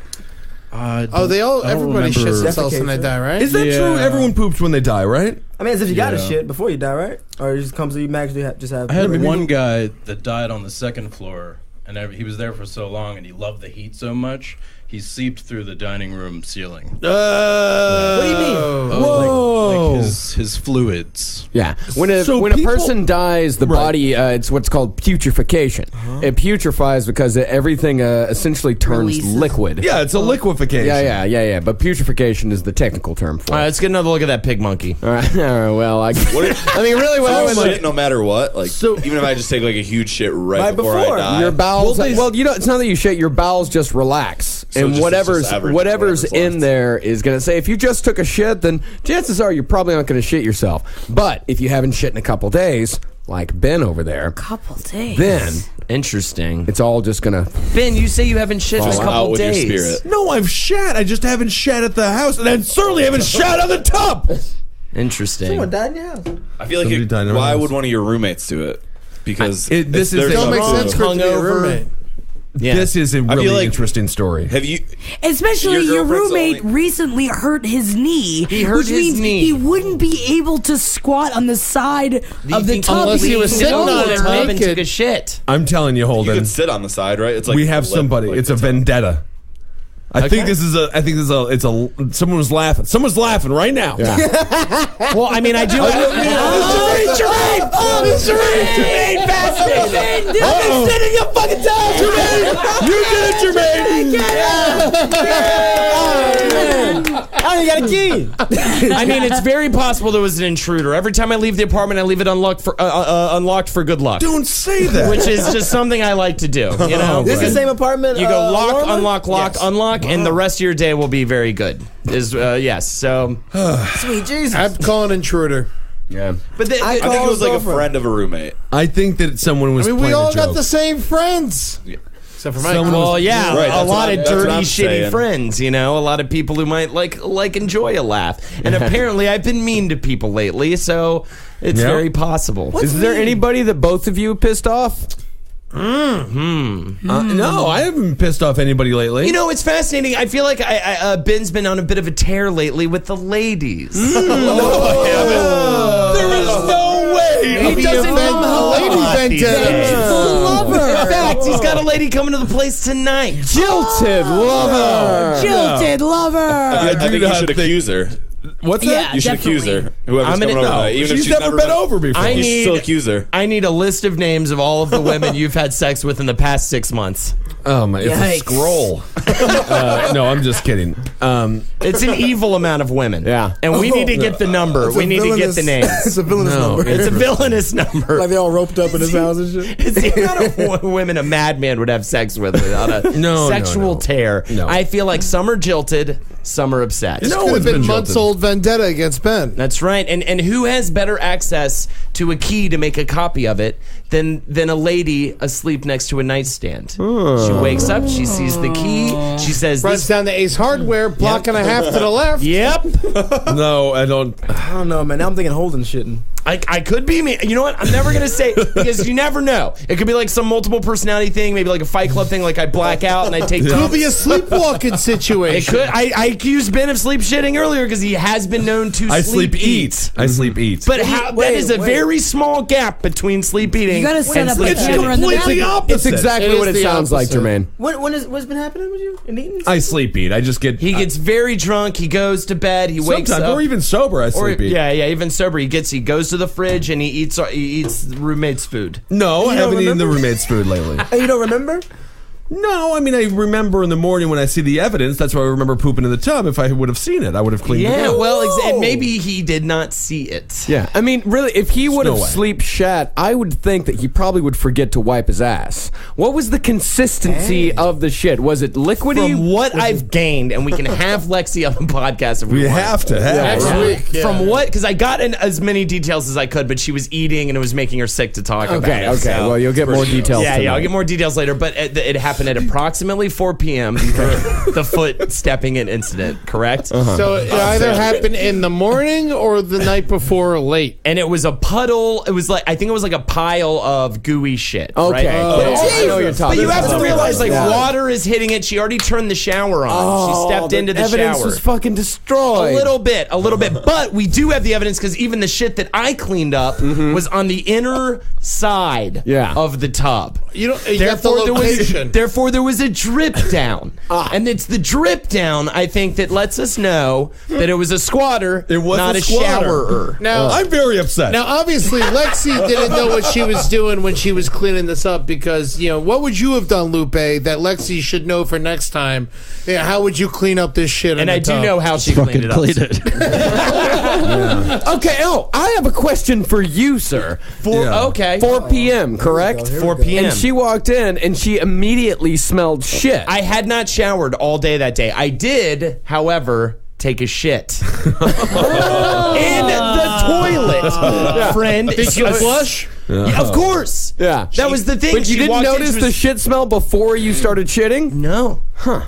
Everybody shits themselves when they die, right? Is that true? Everyone poops when they die, right? I mean, as if you got to shit before you die, right? Or it just comes to you magically just have. I had one guy that died on the second floor, and he was there for so long, and he loved the heat so much, he seeped through the dining room ceiling. What do you mean? Whoa! Like his fluids. Yeah. When a person dies, the body, it's what's called putrefaction. It putrefies because everything essentially turns liquid. Yeah, it's a liquefaction. Yeah. But putrefaction is the technical term for it. All right, let's get another look at that pig monkey. All right. Well, I mean, really, Shit, no matter what, like even if I just take like a huge shit right before I die, your bowels. Well, you know, it's not that you shit. Your bowels just relax, and whatever's in there is going to say. If you just took a shit, then chances are you're probably not going to shit yourself. But if you haven't shit in a couple days, like Ben over there, Couple days. then Interesting. it's all just going to. Ben, you say you haven't shit in a Fall out couple with your days. spirit. No, I've shat. I just haven't shat at the house, and I certainly haven't shat on the tub. Interesting. Someone died in your house. I feel like Somebody died in our why house. would one of your roommates do it? Because This It don't make sense for it to be a hungover. roommate. Yeah. This is a feel really like- interesting story. Have you? Especially Your your girlfriend's roommate only- recently hurt his knee. He hurt which his means knee. he wouldn't be able to squat on the side of the tub. unless he was being sitting on lower. it, tub and naked. took a shit. I'm telling you, You Holden. could sit on the side, right? It's like We have lip, somebody. like It's a the top. vendetta. I think this is someone was laughing. Someone's laughing right now. Well, I mean, I do. Jermaine, fascinating. I've been sitting your fucking time, Jermaine. You did it, Jermaine. I only got a key. I mean, it's very possible there was an intruder. Every time I leave the apartment, I leave it unlocked for good luck. Don't say that. Which is just something I like to do. You know, This is the same apartment. you go lock, Norman? unlock, lock, unlock, and the rest of your day will be very good. Yes. So, Sweet Jesus. I'm calling intruder. Yeah. but the, I think it was like a friend of a roommate. I think that someone was. I mean, playing we all a got joke. the same friends. Except for Mike. well, yeah, Right, a that's lot what of I'm dirty, shitty saying. friends. You know, a lot of people who might like enjoy a laugh. And apparently, I've been mean to people lately, so it's Yeah. very possible. Is there anybody that both of you pissed off? No, I haven't pissed off anybody lately. You know, it's fascinating. I feel like Ben's been on a bit of a tear lately with the ladies. there is no way. He doesn't know lady vendetta. In fact, Lexi's got a lady coming to the place tonight. Jilted lover. Jilted lover. I think you should accuse her. What's Yeah, that? You should accuse her. Whoever's I'm gonna- coming over no, tonight, even if She's never been over before. I You should need- still accuse her. I need a list of names of all of the women you've had sex with in the past 6 months. Oh my! It's Yikes. a scroll. No, I'm just kidding. It's an evil amount of women. Yeah. And we need to get the number. It's We a need to get the villainous- names. It's a villainous No, number. It's a villainous number. Like they all roped up in his house and shit. It's the amount of women a madman would have sex with without a No, sexual no. tear. No. I feel like some are jilted, some are upset. No Could have one's been been months jilted. old vendetta against Ben. That's right. And who has better access to a key to make a copy of it than a lady asleep next to a nightstand? She wakes up, she sees the key, she says, Runs down to Ace Hardware, block and a half to the left. Yep. No, I don't. I don't know, man. Now I'm thinking Holden shitting. I could be me. You know what? I'm never going to say, because you never know. It could be like some multiple personality thing, maybe like a Fight Club thing, like I black out and I take Could dumps. be a sleepwalking It situation. could. I accused Ben of sleep shitting earlier because he has been known to I sleep eat. I sleep eat. But that is a very small gap between sleep eating. You gotta set and up sleep a It's camera in the completely bathroom. opposite. It's exactly It what is it the sounds like, opposite. Jermaine. What's been happening with you in eating? I sleep eat. I just get. He gets very drunk. He goes to bed. He wakes sometimes, up. or even sober. I Or- sleep eat. yeah, even sober. He goes to the fridge and he eats the roommate's food. No, I You don't haven't eaten the remember? roommate's food lately. And you don't remember? No, I mean I remember in the morning when I see the evidence. That's why I remember pooping in the tub. If I would have seen it, I would have cleaned it Yeah, up. well, and maybe he did not see it. Yeah, I mean, really, if he would have no way. sleep shat, I would think that he probably would forget to wipe his ass. What was the consistency of the shit? Was it liquidy? From what I've gained, and we can have Lexi on the podcast if we We want. have to. Next week. From what? Because I got in as many details as I could, but she was eating and it was making her sick to talk about it. Okay, so- well, you'll get more details. Yeah, tonight. I'll get more details later. But it happened at approximately 4 p.m. The foot stepping in incident, correct? So it either happened in the morning or the night before late. And it was a puddle. It was like, I think it was like a pile of gooey shit. Okay. Right? I know what you're talking But you have about. to realize, like, Yeah. water is hitting it. She already turned the shower on. She stepped the into the evidence shower. was fucking destroyed. A little bit. But we do have the evidence because even the shit that I cleaned up was on the inner side of the tub. You got the location. Therefore, there was a drip down. And it's the drip down, I think, that lets us know that it was a squatter, It was not a a squatter. showerer. Now, I'm very upset. Now, obviously, Lexi didn't know what she was doing when she was cleaning this up because, what would you have done, Lupe, that Lexi should know for next time? Yeah, how would you clean up this shit? And I do know how she cleaned it up. Okay, I have a question for you, sir. Okay. 4 p.m., correct? 4 p.m. And she walked in and she immediately smelled shit. I had not showered all day that day. I did, however, take a shit. In the toilet, friend. Did you flush? Yeah, of course. Yeah. That was the thing. But you She didn't walked in, notice she the was- shit smell before you started shitting? No. Huh.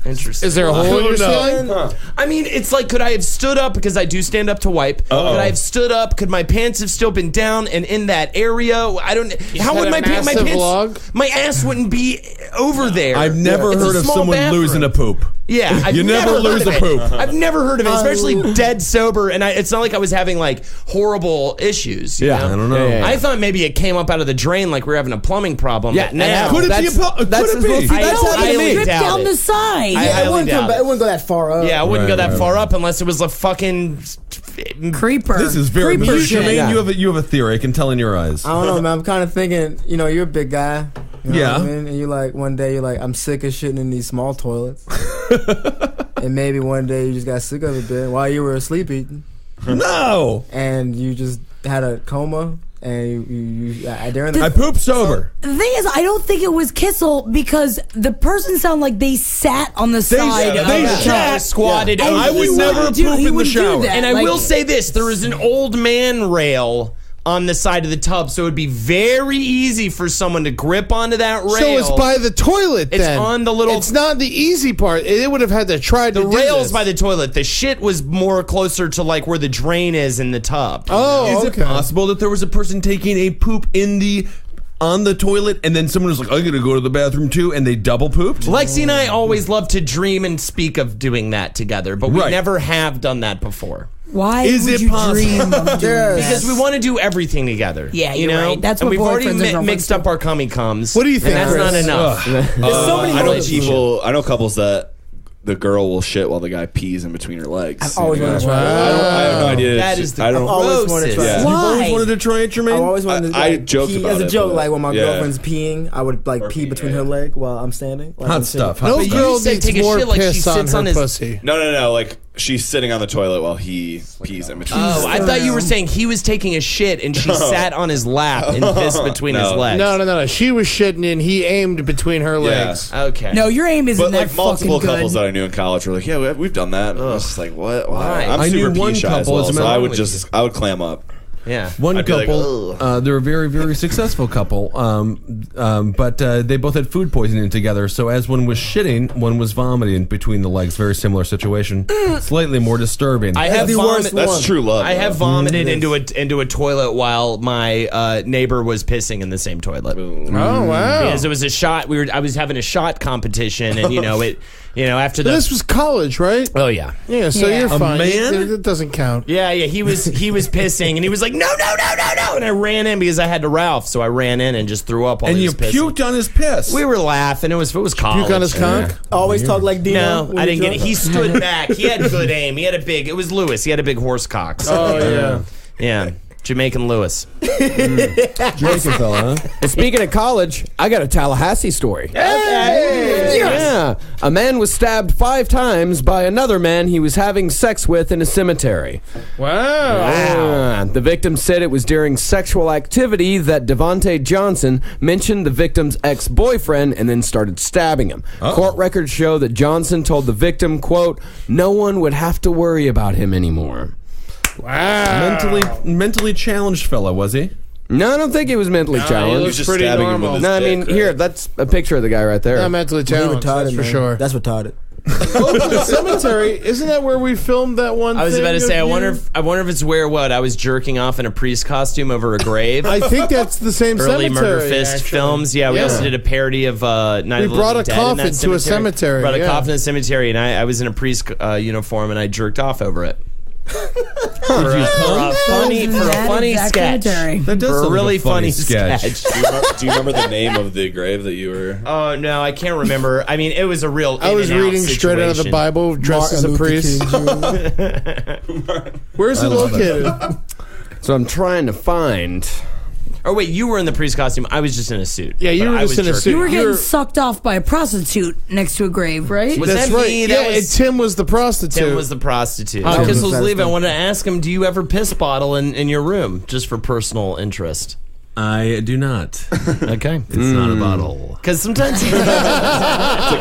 Interesting. Is there a hole in your ceiling? I mean, it's like, could I have stood up because I do stand up to wipe? Could I have stood up? Could my pants have still been down and in that area? I don't. How would my massive pants? log? My ass wouldn't be over there. I've never It's a heard of small someone bathroom. losing a poop. Yeah, I've You never heard lose of a it. poop. I've never heard of it, especially dead sober. And it's not like I was having like horrible issues. you know? I don't know. Yeah. I thought maybe it came up out of the drain like we were having a plumbing problem. Yeah, but now Could it be a could it be? That's I happened to me. Drip doubt down it. the side. I It highly wouldn't doubt come back. It wouldn't go that far up. Yeah, I wouldn't go that Right, far right. up unless it was a fucking Creeper. This is very. Creeper shit. Jermaine, Yeah. you have a theory. I can tell in your eyes. I don't know, man. I'm kind of thinking, you're a big guy. You know Yeah. what I mean? And you like, one day you're like, I'm sick of shitting in these small toilets. And maybe one day you just got sick of it, bit while you were asleep eating. No, And you just had a coma. And during I pooped sober. The thing is, I don't think it was Kissel because the person sounded like they sat on the side. of they the sat, tub. squatted And over. I he would never wouldn't do- poop he in the wouldn't do shower. that. And I Like, will say this: there is an old man rail on the side of the tub, so it'd be very easy for someone to grip onto that rail. So it's by the toilet It's then. on the little- It's not the easy part. It would have had to try to the do rails this. by the toilet. The shit was more closer to like where the drain is in the tub. Oh, Is okay. it possible that there was a person taking a poop on the toilet, and then someone was like, "I'm gonna go to the bathroom too," and they double pooped? Lexi and I always love to dream and speak of doing that together, but we Right. never have done that before. Why Is would it you possible? dream of doing that? Because we want to do everything together. Yeah, you you're know. right. That's and what we've already boyfriends and girlfriends mixed up our comes. What do you think, And that's Chris? not enough. There's so many I know relationships. people. I know couples that the girl will shit while the guy pees in between her legs. I've always wanted to try I have no idea. That is the I don't. I've always wanted to try Yeah. it. You've always Why? wanted to try it, Jermaine? I've always wanted to. I joked pee, about as a it, joke, but- like when my yeah. girlfriend's peeing, I would like pee between her leg while I'm standing. Like, Hot I'm sitting. stuff. Hot No stuff. girl said needs take a more shit like she piss on sits her on his- pussy. No. Like she's sitting on the toilet while he pees in between. Oh, I thought you were saying he was taking a shit and she sat on his lap and pissed between his No. legs. No. She was shitting and he aimed between her legs. Okay. No, your aim isn't But that like multiple fucking good. couples that I knew in college were like, yeah, we've done that. And I was just like, what? Why? Why? I'm I super knew one pee shy as couple, well, as a so matter I of would fact. I would clam up. Yeah. One I'd be like, couple, they're a very, very successful couple, but they both had food poisoning together. So as one was shitting, one was vomiting between the legs. Very similar situation. Slightly more disturbing. I have the worst vomited. That's true love. I have though. vomited into a toilet while my neighbor was pissing in the same toilet. Oh wow! Because it was a shot. I was having a shot competition, and after the. This was college, right? Oh yeah. Yeah, so Yeah. you're A fine. man? It doesn't count. Yeah. He was pissing, and he was like, no, and I ran in because I had to Ralph, so I ran in and just threw up while and he you was pissing. puked on his piss. We were laughing. It was college. Puke on his cock? Always talk like Dino. No, when I you're didn't get it. drunk? He stood back. He had good aim. He had it was Lewis. He had a big horse cock. Oh yeah. Yeah. Jamaican Lewis. Jamaican fella, huh? And speaking of college, I got a Tallahassee story. Yeah. A man was stabbed 5 times by another man he was having sex with in a cemetery. Wow. The victim said it was during sexual activity that Devontae Johnson mentioned the victim's ex-boyfriend and then started stabbing him. Court records show that Johnson told the victim, quote, no one would have to worry about him anymore. Wow. Mentally challenged fella, was he? No, I don't think he was mentally he challenged. looks just pretty stabbing him normal. with his No, I mean, dick, right? here, that's a picture of the guy right there. Not mentally He challenged, retarded, that's for man. sure. That's retarded. Oakland Cemetery, isn't that where we filmed that one? I was thing about to say, of I wonder you? if it's where I was jerking off in a priest costume over a grave. I think that's the same Early cemetery. Murder Fist actually. films. Yeah, we also did a parody of Night We of the brought Living a Dead in coffin that to a cemetery, Brought a yeah. coffin to the cemetery, and I was in a priest uniform, and I jerked off over it. For a funny Exact sketch. cemetery. That does For a sound like really funny sketch. sketch. Do you remember the name of the grave that you were? Oh no, I can't remember. I mean, it was a real. I was in-and-out reading straight out of the situation. Bible, dressed as a priest. Where's it love located? So I'm trying to find... Oh wait, you were in the priest costume. I was just in a suit. Yeah, you But were I just was in a jerking suit. You were off. getting You're- sucked off by a prostitute next to a grave, right? Was That's that right. me? Yeah, That was Tim was the prostitute. Tim was the prostitute. Oh, Kissel's that's leaving. I the- wanted to ask him, do you ever piss bottle in your room just for personal interest? I do not. Okay. It's not a bottle. Because sometimes It's a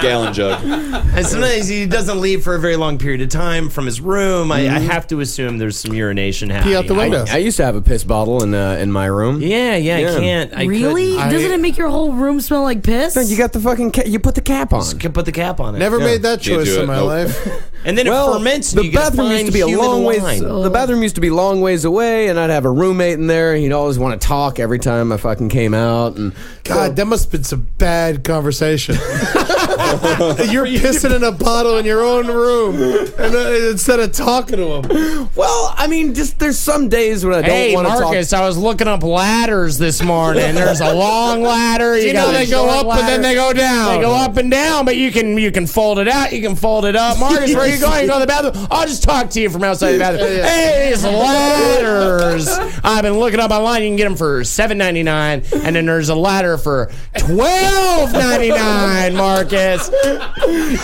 gallon jug. and sometimes he doesn't leave for a very long period of time from his room. I have to assume there's some urination happening. Pee out the window. I used to have a piss bottle in my room. Yeah, I can't. I Really? couldn't. Doesn't it make your whole room smell like piss? You got the fucking you put the cap on. Just put the cap on it. Never made that You choice do it. in my Nope. life. And then it ferments. And the you get bathroom used to be a fine long human ways. wine. The bathroom used to be long ways away, and I'd have a roommate in there. He'd always want to talk every time I fucking came out. And God, that must have been some bad conversation. You're pissing in a bottle in your own room and, instead of talking to him. well, I mean, just there's some days when I don't Hey, want to talk. Marcus, I was looking up ladders this morning. There's a long ladder. You know got a they go short up and then they go down. They go up and down, but you can fold it out. You can fold it up. Marcus, where are you going? You go to the bathroom? I'll just talk to you from outside the bathroom. Hey, these ladders. I've been looking up online. You can get them for $7.99, and then there's a ladder for $12.99. Marcus.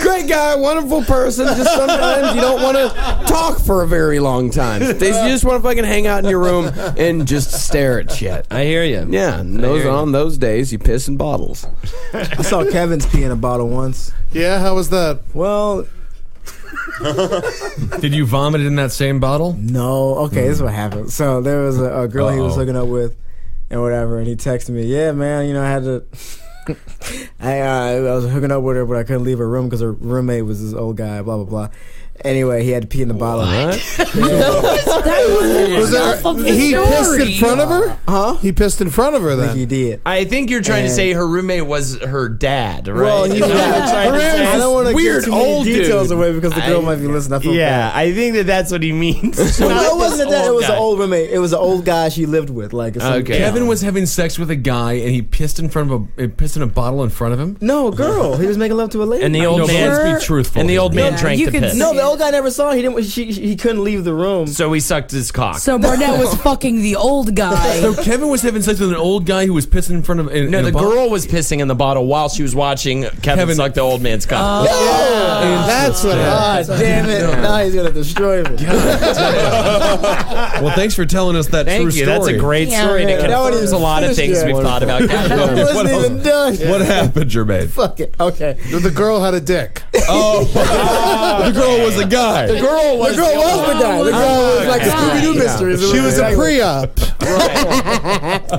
Great guy, wonderful person. Just sometimes you don't want to talk for a very long time. You just want to fucking hang out in your room and just stare at shit. I hear you. Yeah, and on those days you piss in bottles. I saw Kevin's pee in a bottle once. Yeah, how was that? Well, Did you vomit in that same bottle? no. Okay, this is what happened. So there was a girl he was hooking up with and whatever, and he texted me, yeah, man, I had to... I was hooking up with her, but I couldn't leave her room because her roommate was this old guy. Blah blah blah. Anyway, he had to pee in the bottle. That was He pissed in front of her? Huh? He pissed in front of her I think then. he did. I think you're trying to say her roommate was her dad, right? Well, he Is that what you're trying to say? I don't want to Weird give too many old details dude. away because the girl might be listening. I feel Yeah, bad. I think that's what he means. No, Not it wasn't this that. It was guy. an old roommate. It was an old guy she lived with. Like Okay. Kevin was having sex with a guy, and he pissed in a bottle in front of him. No, a girl. He was making love to a lady. And the old No, but man, let's be truthful. and the old man Yeah, drank you the can piss. No, the old guy never saw. He didn't. He couldn't leave the room. So he sucked his cock. So Barnett was fucking the old guy. So Kevin was having sex with an old guy who was pissing in front of. No, the girl was pissing in the bottle while she was watching Kevin suck the old man's cock. That's what happened. God damn it! Now he's gonna destroy me. Well, thanks for telling us that true Thank you. story. That's a great story. Yeah, That that one confirms is a lot of finished things yet. we've thought about Kevin. I wasn't even done. What happened, Jermaine? Fuck it. Okay. The girl had a dick. Oh, the girl was a guy. The girl was The girl was the guy. The girl was like the Scooby-Doo mysteries. She was a pre-op.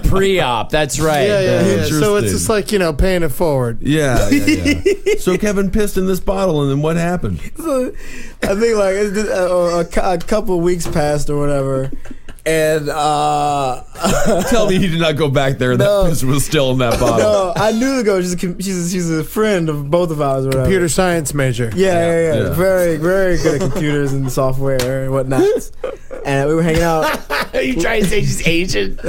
pre-op. That's right. Yeah. So it's Interesting. just like, paying it forward. Yeah. So Kevin pissed in this bottle, and then what happened? So, I think like a couple weeks passed or whatever, and Tell me he did not go back there and No. that piss was still in that bottle. no, I knew the girl. She's a friend of both of ours. Or whatever. Computer science major. Yeah. Yeah. Very, very good at computers and software and whatnot. And we were hanging out. Are you trying to say she's Asian?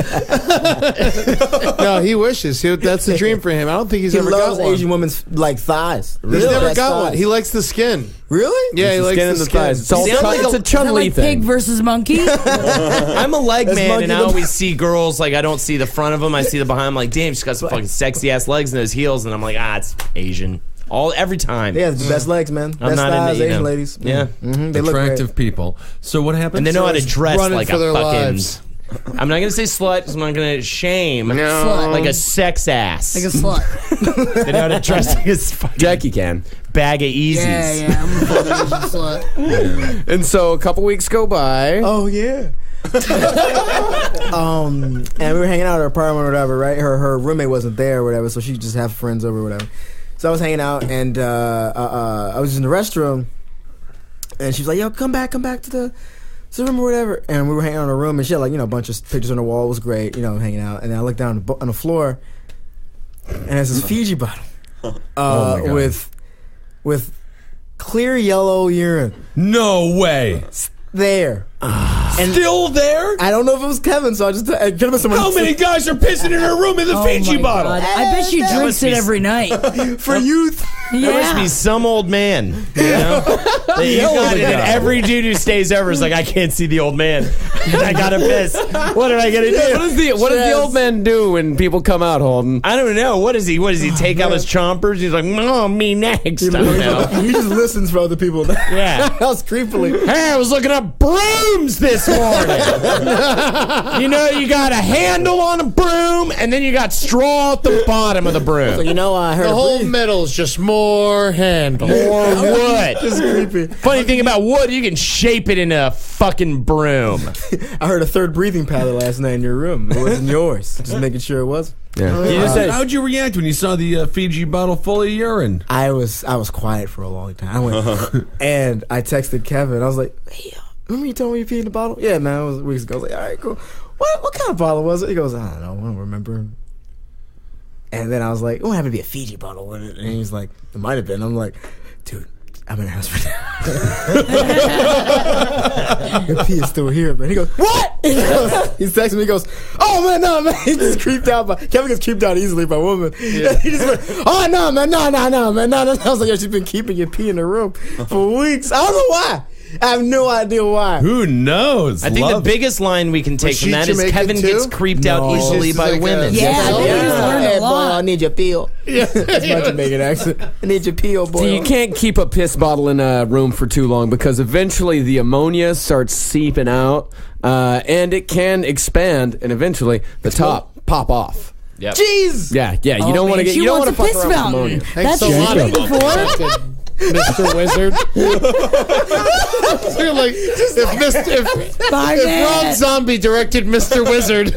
No, he wishes. That's a dream for him. I don't think he's He ever loves got one. Asian women's like thighs. He's never Best got thighs. one. He likes the skin. Really? Yeah, he likes Skin the in the skin. thighs. It's all Sounds like it's a Chun Li like thing. pig versus monkey. I'm a leg That's man, monkey and I the- always see girls like I don't see the front of them. I see the behind. I'm like, damn, she's got some fucking sexy ass legs and those heels, and I'm like, it's Asian. Every time. Yeah, it's the best legs, man. I'm Best not thighs, into, Asian ladies. Yeah. Mm-hmm. They look Attractive great. people. So what happened? And they know how to dress running like for a their fucking. lives. I'm not gonna say slut because I'm not gonna shame. Slut. Like a sex ass. Like a slut. They know how to dress like a fucking Jackie can. bag of Yeezys. Yeah, I'm a fucking Asian slut. And so a couple weeks go by. Oh yeah. And we were hanging out at her apartment or whatever, right? Her roommate wasn't there or whatever, so she just have friends over or whatever. So I was hanging out and I was in the restroom, and she was like, "Yo, come back to the room or whatever." And we were hanging out in her room, and she had like a bunch of pictures on the wall. It was great, hanging out. And then I looked down on the floor, and there's this Fiji bottle Oh my God. with clear yellow urine No way. there. And Still there? I don't know if it was Kevin, so it could have been someone. How many guys are pissing in her room in the Fiji my bottle? God. I bet she That drinks must it be- every night. for youth? There must be Yeah. some old man, that you got it, and every dude who stays over is like, I can't see the old man. I gotta piss. What am I gonna do? What does the old man do when people come out, Holden? I don't know. What does he take out his chompers? He's like, me next. I don't know. He just listens for other people. Yeah. That was creepily. Hey, I was looking up brooms this morning. You got a handle on a broom, and then you got straw at the bottom of the broom. So I heard The whole middle's just more handle. Or wood. Just creepy. Funny thing about wood, you can shape it into a fucking broom. I heard a third breathing pattern last night in your room. It wasn't yours. Just making sure it was. Yeah. How'd you react when you saw the Fiji bottle full of urine? I was quiet for a long time. I went and I texted Kevin. I was like, "Hey, remember you told me you peed in the bottle?" "Yeah, man, it was weeks ago." I was like, "All right, cool. What kind of bottle was it?" He goes, "I don't know. I don't remember." And then I was like, "Oh, it happened to be a Fiji bottle with it." And he's like, "It might have been." I'm like, "Dude, I'm in the house right now. Your pee is still here, man." He goes, "What?" He's texting me. He goes, "Oh man, no, man." He just creeped out. Kevin gets creeped out easily by women. Yeah. He just went, "Oh no, man, no, man, no." I was like, "Yo, she's been keeping your pee in the room for weeks. I don't know why. I have no idea why." Who knows? I think the biggest line we can take Was from she that is Jamaican Kevin too? gets creeped out No. easily She's by like women. Yeah, I think we just learned Hey, a boy, I lot. need your peel. That's my Jamaican accent. I need your peel, boy. So you can't keep a piss bottle in a room for too long because eventually the ammonia starts seeping out, and it can expand, and eventually the top pop off. Yep. Jeez. Yeah. You don't want to get. She You don't wants want a to fuck piss around with fountain. ammonia. That's what she's looking for. Mr. Wizard. You're like, if Rob Zombie directed Mr. Wizard.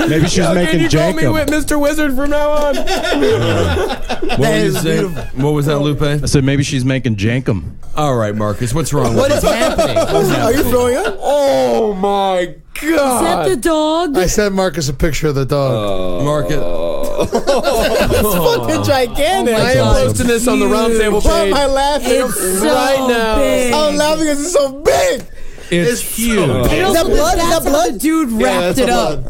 Maybe she's making Can you call me Jacob. with Mr. Wizard from now on? What were you saying? What was that, Lupe? I said maybe she's making Jankum. All right, Marcus, what's wrong What with is happening? Are you throwing up? Oh my Is that the dog? I sent Marcus a picture of the dog. Marcus? It's fucking gigantic. I am posting this on the Roundtable Why page am I laughing? It's so right now. big. I'm laughing because it's so big. It's huge. And Is that also, blood? Is that's that how blood? the dude wrapped it up.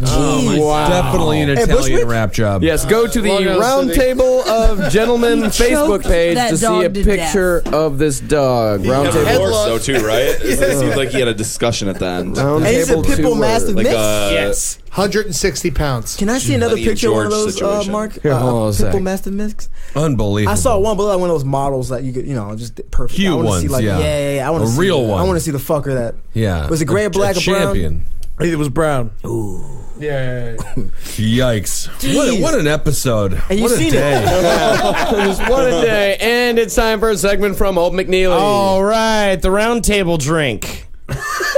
Wow. Definitely an Hey, Italian Bushwick? rap job. Yes, go to the Long Island City. Roundtable of Gentlemen He Facebook choked page that to see dog a to picture of this dog. Had Roundtable. remorse though too, right? It seems like he had a discussion at the end. And he's a Roundtable Pitbull 2 Mastiff Like mix. yes. 160 pounds. Can I see another Lenny and picture of one of George those, situation. Mark? Here, hold on a sec. Pitbull Mastiff mix? Unbelievable. I saw one, but like one of those models that you could, just perfect. Cute I wanna ones, see like, yeah. yeah. I want A to see real one. I want to see the fucker that. Yeah. Was it gray or black a or brown? champion. I think it was brown. Ooh. Yeah. Yikes. What an episode. And you've What a seen day. Just one a day, and it's time for a segment from Holden McNeely. All right, the round table drink.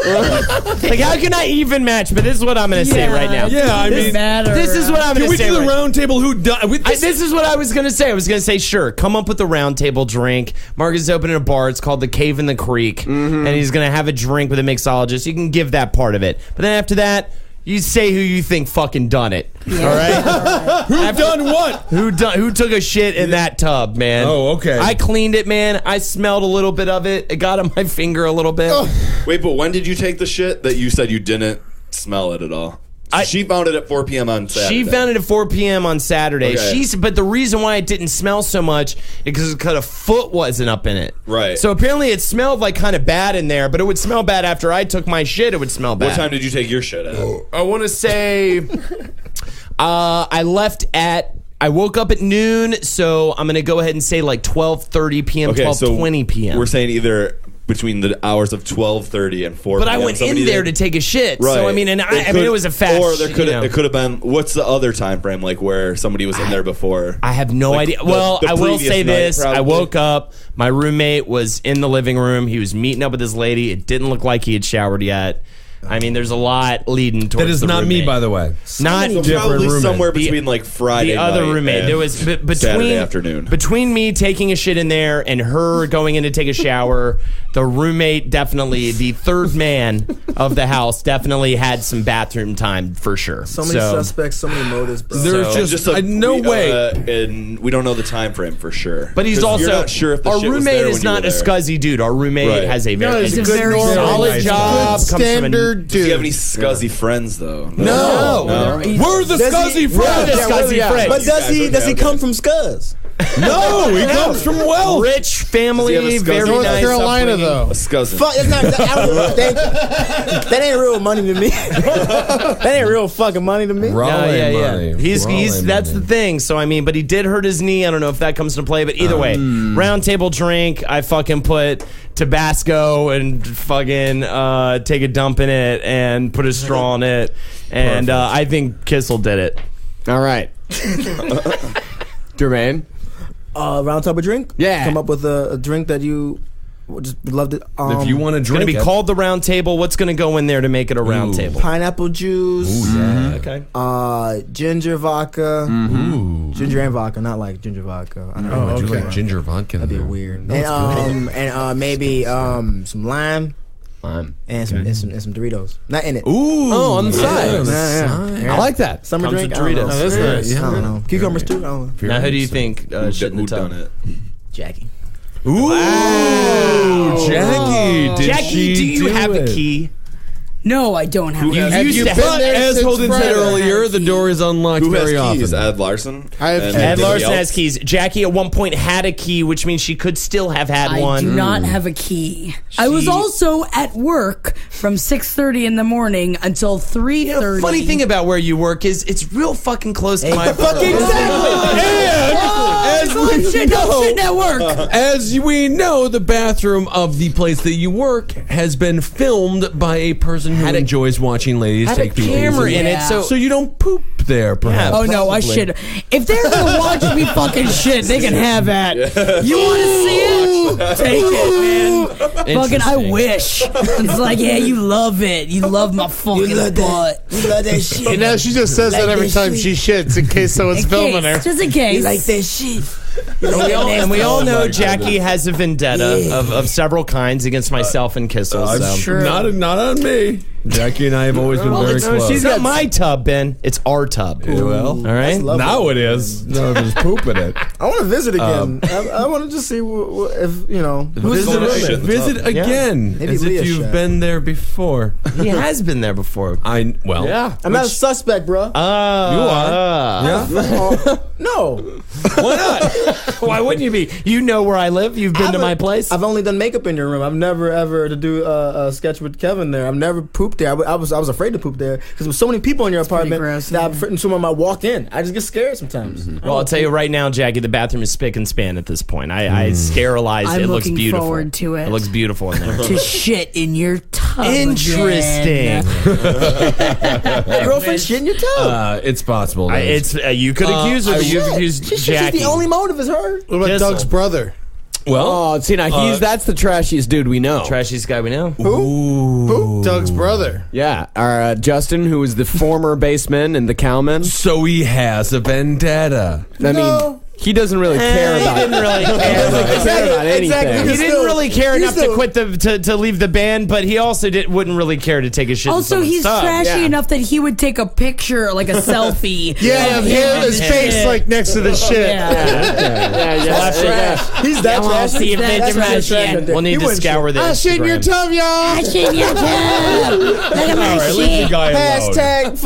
Like, how can I even match? But this is what I'm going to say right now. Yeah, I mean, This is what I'm can going we to say. do the right- round table? Who done? This is what I was going to say. I was going to say, sure, come up with the round table drink. Marcus is opening a bar. It's called the Cave in the Creek. And he's going to have a drink with a mixologist. You can give that part of it. But then after that, you say who you think fucking done it. All right? Who done what? Who took a shit in that tub, man? Oh, okay. I cleaned it, man. I smelled a little bit of it. It got on my finger a little bit. Wait, but when did you take the shit that you said you didn't smell it at all? She found it at 4 p.m. on Saturday. She found it at 4 p.m. on Saturday. Okay. But the reason why it didn't smell so much is because a foot wasn't up in it. Right. So apparently it smelled like kind of bad in there, but it would smell bad after I took my shit. It would smell bad. What time did you take your shit at? I want to say I left at. I woke up at noon, so I'm going to go ahead and say like 12:30 p.m., 12:20 p.m. We're saying either between the hours of 12:30 and 4 But p.m. I went in somebody there did- to take a shit. Right. So I mean, it was a fast. Or there could you know. it could have been. What's the other time frame like where somebody was in there before? I have no Like idea. the- Well, the I will previous say night, this. I probably? woke up. My roommate was in the living room. He was meeting up with his lady. It didn't look like he had showered yet. I mean, there's a lot leading towards That is the not me, roommate. by the way. Not So probably somewhere between like Friday the other night roommate. and There was between Saturday afternoon. between me taking a shit in there and her going in to take a shower. The roommate definitely, the third man of the house, definitely had some bathroom time for sure. So many suspects, so many motives, bro. There's just no way. And we don't know the time frame for sure. But he's 'Cause also you're not sure if the our shit was roommate there is when you not were a there. scuzzy dude. Our roommate Right. has a No, very, he's a good, good normal solid guy. job. Good comes from a- standard Does he have dude. any scuzzy friends though? No. We're the scuzzy friends. We're the scuzzy friends. But does he come from Scuzz? No, he comes from wealth. Rich family, Does he have a very scuzzy- nice North Carolina, upbringing. though. A scuzzy. Fuck, that's not. That ain't real money to me. That ain't real fucking money to me. Raleigh money. He's Raleigh that's money. the thing. So I mean, but he did hurt his knee. I don't know if that comes into play, but either way, round table drink. I fucking put Tabasco and fucking take a dump in it and put a straw in it, and I think Kissel did it. All right. Jermaine. Round table drink. Yeah. Come up with a drink that you would just loved it. If you want to It's going drink to be it. called the round table. What's going to go in there to make it a round Ooh. table? pineapple juice. Okay. Ginger vodka. Ooh. Ginger and vodka, not like ginger vodka. I don't know. Would you Ginger like vodka. ginger vodka? That'd be weird. And maybe some lime Lime. and some Doritos. Not in it. Ooh. Oh, on the side. Yeah. I like that. Summer Comes drink. with I don't know. Doritos. Oh, that's nice. I don't know. Cucumbers too. I don't know. Now, who do you think shit in the Who tub? done it? Jackie. Ooh. Jackie, did Jackie, she do you have it? a key? No, I don't have. Who one. has- Have used you to been have- there As since Holden said Friday? earlier, the door is unlocked Who has very keys? often. Ed Larson. I have And keys. Ed anybody Larson else? has keys. Jackie at one point had a key, which means she could still have had I one. do not have a key. I was also at work from 6:30 in the morning until 3:30. Funny thing about where you work is it's real fucking close to my Fucking As I'm sitting at work. As we know, the bathroom of the place that you work has been filmed by a person who Had a- enjoys watching ladies I have a take pee-pees. camera in it, Yeah. so So you don't poop there, perhaps. Oh no, I should. If they're gonna watch me fucking shit, they can have that. You want to see it? Take it, man. Fucking, I wish. It's like, yeah, you love it. You love my fucking butt. You love that shit. You know, she just says that every time she shits in case someone's filming her. Just in case. You like that shit. And we all know Jackie has a vendetta of several kinds against myself and Kissel. So. Not on me. Jackie and I have always been very close. She's not my tub, Ben. It's our tub. Yeah, well, all right. Now it is. No, there's poop in it. I want to visit again. I want to just see if Visit again, Maybe as Leah if you've should. been there before. He has been there before. Yeah. I'm not a suspect, bro. You are. Yeah. No. Why not? Why wouldn't you be? You know where I live. You've been to my place. I've only done makeup in your room. I've never ever to do a sketch with Kevin there. I've never pooped there. I was afraid to poop there because there's so many people in your apartment that someone might walk in. I just get scared sometimes. Well, I'll tell you right now, Jackie, the bathroom is spick and span at this point. I sterilized I'm it. It looks looking beautiful. forward to it. It looks beautiful in there. To shit in your tub. Interesting. Girlfriend shit in your tub. It's possible. You could accuse her, but you've accused Jackie. The only motive is her. What about Kissel. Doug's brother? Well, see now that's the trashiest dude we know. Trashiest guy we know. Who? Doug's brother. Yeah, our Justin, who was the former baseman and the cowman. So he has a vendetta. I mean, he doesn't really care about. He didn't really care. about anything. He didn't really care enough to quit to leave the band, but he also wouldn't really care to take a shit. Also, he's trashy enough that he would take a picture, like a selfie. Yeah, of him, his face like next to the shit. He's that trashy. See if they're trashy. We'll need to scour this. I shit in your tub, y'all. I shit in your tub. Look at my shit. Hashtag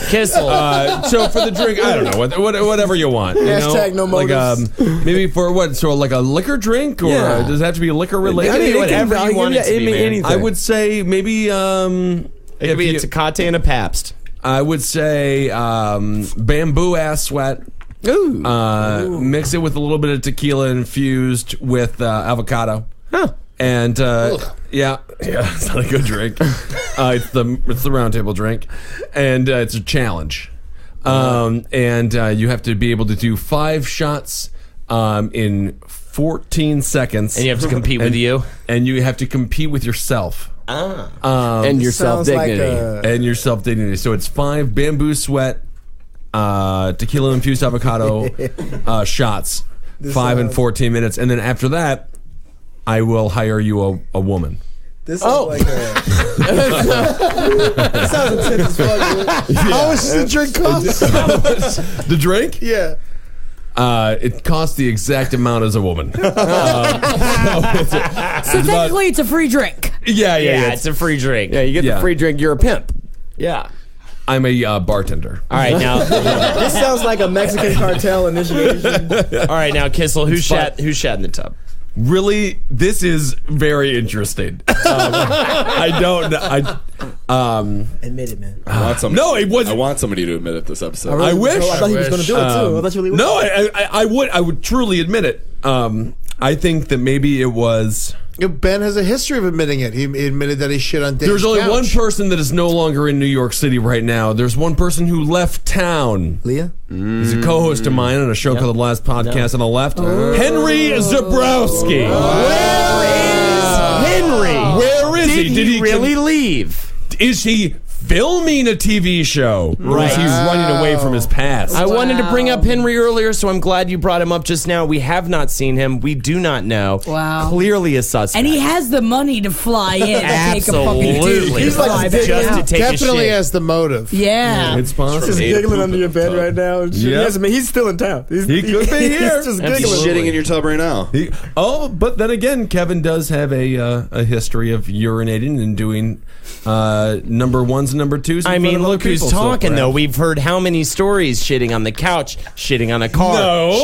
Kissel. So for the drink, I don't know, whatever you want. Hashtag no motives. Like maybe for what? So like a liquor drink, or does it have to be liquor related? I mean, whatever you want it to be, man. anything. I would say maybe it could be a Tecate and a Pabst. I would say bamboo ass sweat. Ooh. Mix it with a little bit of tequila infused with avocado. Huh. And yeah, it's not a good drink. It's the Roundtable drink, and it's a challenge. And you have to be able to do 5 shots in 14 seconds, and you have to compete with you, and you have to compete with yourself. And your self-dignity. And your self-dignity. So it's 5 bamboo sweat, tequila infused avocado shots, 5 in 14 minutes, and then after that, I will hire you a woman. This sounds like that sounds intense as fuck, dude. How much does the drink cost? The drink? Yeah. It costs the exact amount as a woman. So technically, it's a free drink. Yeah, it's a free drink. Yeah, you get the free drink. You're a pimp. Yeah. I'm a bartender. All right, now. This sounds like a Mexican cartel initiation. All right, now, Kissel, who shat in the tub? Really, this is very interesting. I don't know. Admit it, man. I want somebody, No, it wasn't. I want somebody to admit it this episode. I wish. I thought he was going to do it too. I thought you really No, I would truly admit it. I think that maybe it was. Ben has a history of admitting it. He admitted that he shit on Dave's There's only couch. one person that is no longer in New York City right now. There's one person who left town. Leah? He's a co-host of mine on a show called The Last Podcast on the Left. Henry Zebrowski. Henry? Where is he? Did he really leave? Is he filming a TV show? Or Right. is he running away from his past? I wanted to bring up Henry earlier, so I'm glad you brought him up just now. We have not seen him. We do not know. Wow. Clearly a suspect. And he has the money to fly in. Absolutely. He's like just to take Definitely a shit. has the motive. Yeah. It's possible. He's giggling under your bed right now. Yeah. He's still in town. He could be here. He's just He's giggling. shitting in your tub right now. But then again, Kevin does have a history of urinating and doing number ones and number twos. I mean, look who's talking, though. We've heard how many stories: shitting on the couch, shitting on a car,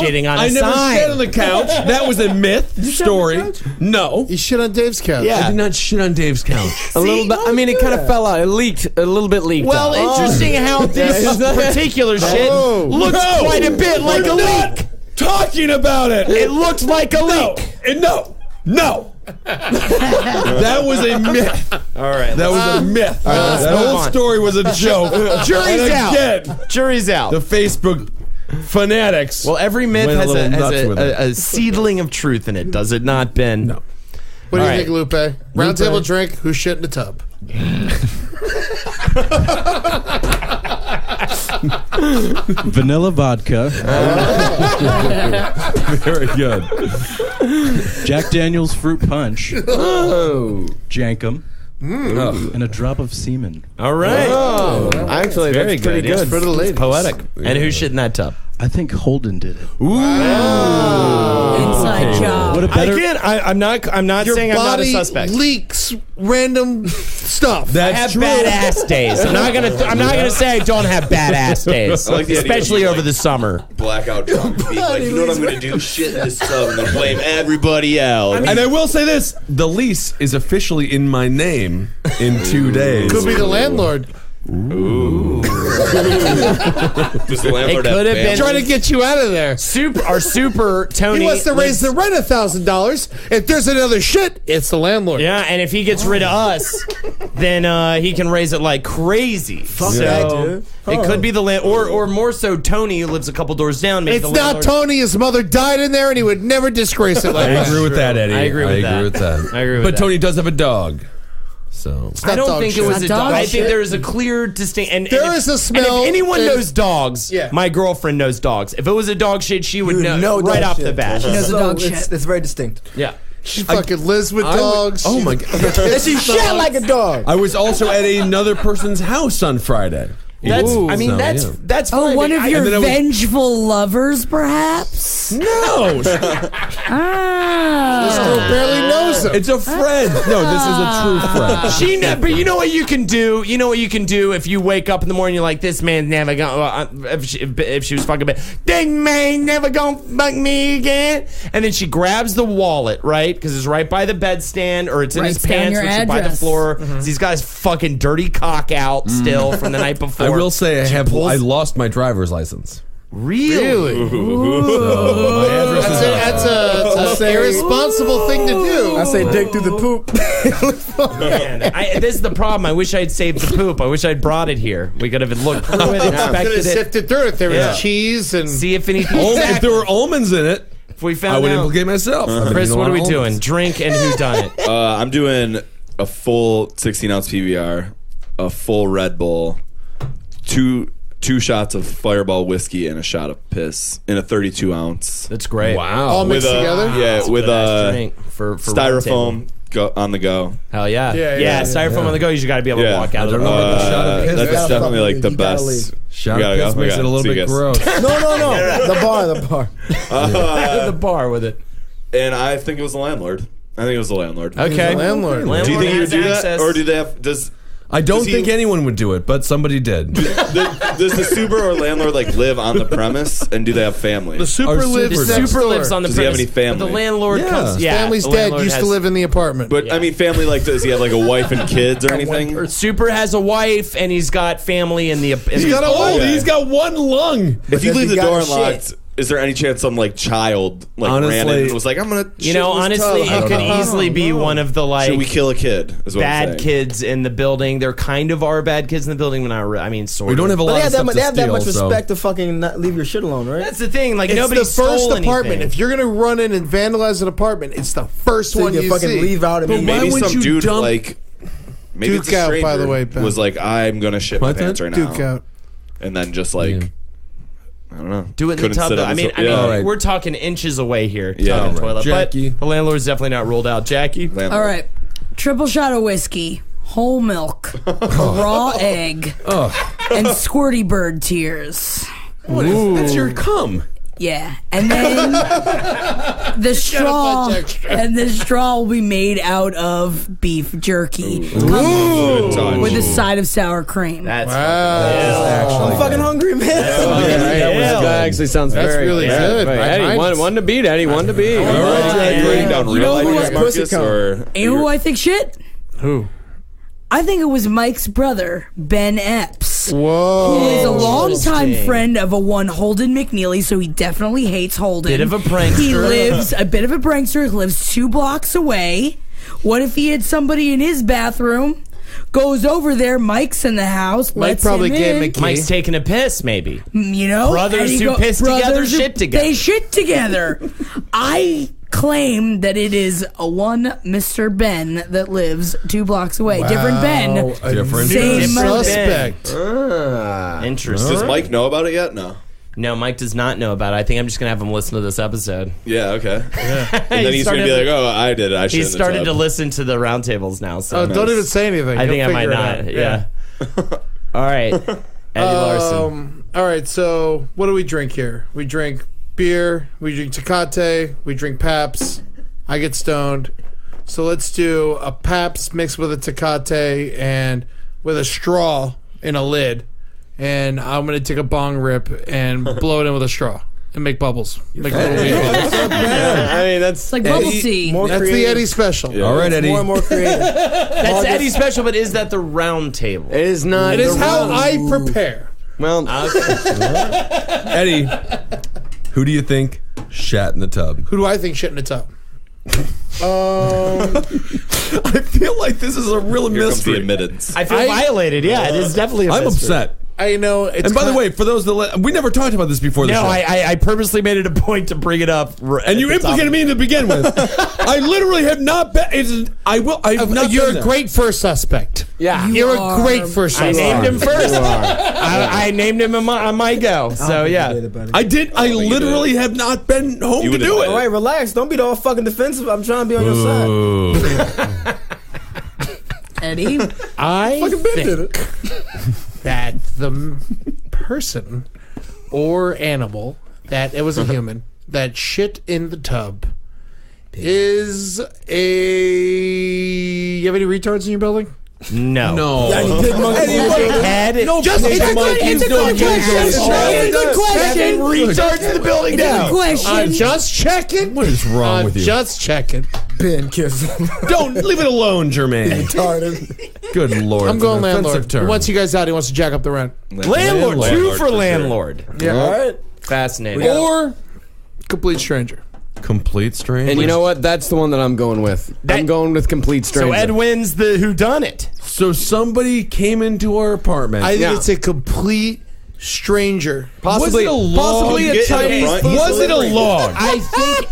shitting on a sign. I never shit on the couch. That was a myth story. No. You shit on Dave's couch. I did not shit on Dave's couch. A little bit. I mean, it kind of fell out. It leaked. A little bit leaked. Well, out. interesting how this particular shit looks quite a bit like a leak. Talking about it. It looks like a leak. No. That was a myth. All right. That was a myth. let's That move whole on. story was a joke. Jury's And out. again, Jury's out. the Facebook fanatics. Well, every myth went a has little nuts with it. a seedling of truth in it, does it not, Ben? No. What do you All think, Lupe? Roundtable drink. Who's shit in the tub? Vanilla vodka, Very good. Jack Daniel's fruit punch, Oh. Jankum, and a drop of semen. All right. Actually, Very that's pretty good. good. For the ladies. Poetic. And who's shit in that tub? I think Holden did it. Inside job. What a better. I'm not Your saying I'm not a body suspect. leaks random stuff. I That's have true. badass days. I'm not gonna say I don't have badass days, I like the idea especially of, over like, the summer. Blackout drunk. Being like, you know what I'm going to do? Shit in this tub and then blame everybody else. And I will say this: the lease is officially in my name in 2 days. Could be the landlord. Does the landlord It could have been- Trying to get you out of there. Super Tony. He wants to raise the lives- rent $1,000. If there's another shit, it's the landlord. Yeah, and if he gets rid of us, then he can raise it like crazy. Fuck that, dude. It could be the land, or more so Tony, who lives a couple doors down. Maybe It's the not landlord- Tony. His mother died in there, and he would never disgrace it like I that. agree with that, Eddie. I agree with that. I agree with But that. Tony does have a dog, so I don't think it was Not a dog dog. I shit. think there is a clear distinct. And There and is a if, smell And if anyone and- knows dogs, Yeah. my girlfriend knows dogs. If it was a dog shit, she would You know know right dog off shit. the bat. She knows the dog it's, shit. it's very distinct. Yeah. She fucking lives with dogs. Oh my god! And she shit like a dog. I was also at another person's house on Friday. That's. Ooh. I mean, So, that's yeah. that's. Oh, fine, one but of I- your and then I was- vengeful lovers, perhaps? No, Ah. Still barely knows him. it's a friend. No, this is a true friend. But you know what you can do. You know what you can do if you wake up in the morning. You're like, this man's never gonna. If she was fucking, this man never gonna fuck me again. And then she grabs the wallet, right? Because it's right by the bedstand, or it's in his Writes down pants, your which is by the address. floor. So he's got his fucking dirty cock out still from the night before. I will say I lost my driver's license. Really? My address is That's an irresponsible thing to do. I say dig through the poop. Man, this is the problem. I wish I'd saved the poop. I wish I'd brought it here. We could have looked through it, Could have inspected it, sifted through it. There was Yeah. cheese and see if anything. If there were almonds in it, If we found I would out. implicate myself. I mean, Chris, you know what are we almonds. doing? Drink and who done it? I'm doing a full 16-ounce PBR, a full Red Bull, two shots of Fireball whiskey, and a shot of piss in a 32-ounce. That's great. Wow. all mixed With a together. yeah, with a Drink for styrofoam on the go. Hell yeah. Yeah, Styrofoam on the go. You just got to be able to Yeah, walk out of the I don't room. know. Shot of piss. That's gotta definitely fuck like with the it. You gotta best. leave. Shot We of gotta piss go. makes We it a gotta little see you bit guys. gross. No. The bar. the bar with it. And I think it was the landlord. I think it was the landlord. Okay. Landlord. Do you think he would has do that, access. or do they have? I don't Does he- think anyone would do it, but somebody did. Does the super or landlord like live on the premise, and do they have family? The super Our lives The super next super door. lives on the Does he have premise, any but the family? landlord Yeah. comes. His Yeah, Family's the dead. landlord Used to has- live in the apartment. But I mean, family like does he have like a wife and kids or anything? Or Super has a wife and he's got family in the. He's got a wife. He's got one lung. If you Because leave he the got door shit. unlocked, is there any chance some like child like ran in Honestly- and was like, I'm gonna? You know, shit in this honestly, tub? it could easily be one of the Should we like kill a kid? Is what I'm bad saying. kids in the building. There kind of are bad kids in the building, but not. I mean, sort We of. don't have a But lot they of have, stuff that, to they have that steal, much so- respect to fucking not leave your shit alone, right? That's the thing. Like it's nobody the first stole apartment. anything. If you're gonna run in and vandalize an apartment, it's the first So one you you fucking see. leave out and But be why Maybe would some you dude dump- like maybe Duke it's a out, by stranger the way, Ben. was like, I'm gonna shit my What's pants that? right now, Duke out. and then just like Yeah. I don't know, Do it in the couldn't tub. sit Though. on I the mean, so- yeah. All right. we're talking inches away here. Yeah. Tub and All right. toilet, Jackie. but the landlord's definitely not ruled out. Jackie. Landlord. All right. Triple shot of whiskey, whole milk, raw egg, and squirty bird tears. That's your cum. Yeah. And then the straw will be made out of beef jerky Good touch. with a side of sour cream. That's I'm fucking hungry, man. That actually sounds That's very really good. Eddie, one to beat. Eddie, one to beat. All right, you writing down You real know who ideas, was pussy Marcus, cum? or You know who I think shit? Who? I think it was Mike's brother, Ben Epps. Mix. Whoa. Who is a longtime Interesting. friend of a one Holden McNeely, so he definitely hates Holden. Bit of a prankster. He lives a bit of a prankster. Lives 2 blocks away. What if he had somebody in his bathroom? Goes over there. Mike's in the house. Mike lets probably him gave him a in. key. Mike's taking a piss, maybe. You know, Brothers and he who piss together brothers who- shit together. They shit together. I claim that it is a one Mr. Ben that lives 2 blocks away. Different Ben. Different Same Different suspect. Interesting. Does Mike know about it yet? No. No, Mike does not know about it. I think I'm just going to have him listen to this episode. Yeah, okay. And then he's going to be started- like, oh, I did it. I He shouldn't have started to tub. listen to the roundtables now. So Oh, don't even say anything. I He'll think I might figure it not. out. Yeah. All right. Eddie Larson. All right, so what do we drink here? We drink beer, we drink Tecate, we drink Pabst. I get stoned. So let's do a Pabst mixed with a Tecate and with a straw in a lid. And I'm going to take a bong rip and blow it in with a straw and make bubbles. Make little wee bubbles. I mean, that's It's like bubble tea. more That's the creative. Eddie special. All right, Eddie. More and more creative. That's Eddie's special, but is that the round table? It is not. It is the how round- I prepare. Well, Eddie, who do you think shat in the tub? Who do I think shit in the tub? I feel like this is a real Here comes the mystery. admittance. I feel violated. Yeah, it is definitely a I'm mystery. upset. I know. It's And by the kind- way, for those that we never talked about this before the No, show. I purposely made it a point to bring it up. And you implicated me to begin with. I literally have not been. I've not. you're been a there. great first suspect. yeah. You're are. a great first I suspect. named him first. I named him on my go. So yeah. I did. I literally have not been home You to would've do done it. All right, relax. Don't be all fucking defensive. I'm trying to be on your side. Ooh. Eddie. I Fucking Ben did think that the person or animal that it was a human that shit in the tub is a. You have any retards in your building? No. No. Head. No. Just no, it's a no, good- no, it's a no, good no, question. no, It's no, a no, good question. Retards in the building It's a now. good question. I'm just checking. What is wrong I'm with you? just checking. Ben Kissel. Don't leave it alone, Jermaine. Good lord. I'm it's going an offensive landlord. term. Once you guys out, he wants to jack up the rent. Landlord. Two for for sure. landlord. Yeah. All right. Fascinating. Or complete stranger. Complete strange. And you know what? That's the one that I'm going with. I'm going with complete stranger. So Ed wins the whodunit. So somebody came into our apartment. I think it's a complete stranger. possibly, Was it a log? possibly a Get in the Chinese front. food Was it a delivery. log?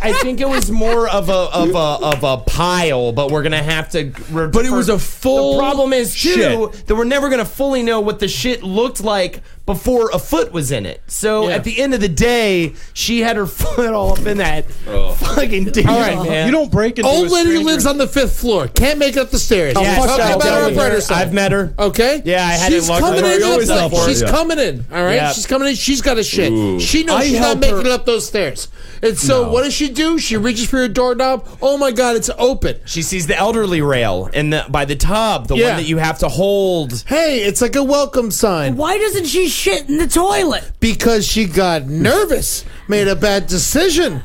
I think it was more of a pile, but we're gonna have to. But it was a full The problem is too shit. that we're never gonna fully know what the shit looked like before a foot was in it. So Yeah. at the end of the day, she had her foot all up in that fucking thing. All right, man. You don't break into Old a lady stranger- lives on the 5th floor. Can't make it up the stairs. Yeah, Talking so about tell her me. brother side. I've met her. Okay. Yeah, I had she's it locked coming up. in. You always the tell place. for it. She's Yeah. coming in. All right. Yeah. She's coming in. She's got a shit. Ooh. She knows I she's not help making her- it up those stairs. And so what does she do? She reaches for her doorknob. Oh my God, it's open. She sees the elderly rail by the tub, the Yeah. one that you have to hold. Hey, it's like a welcome sign. Why doesn't she shit in the toilet? Because she got nervous, made a bad decision.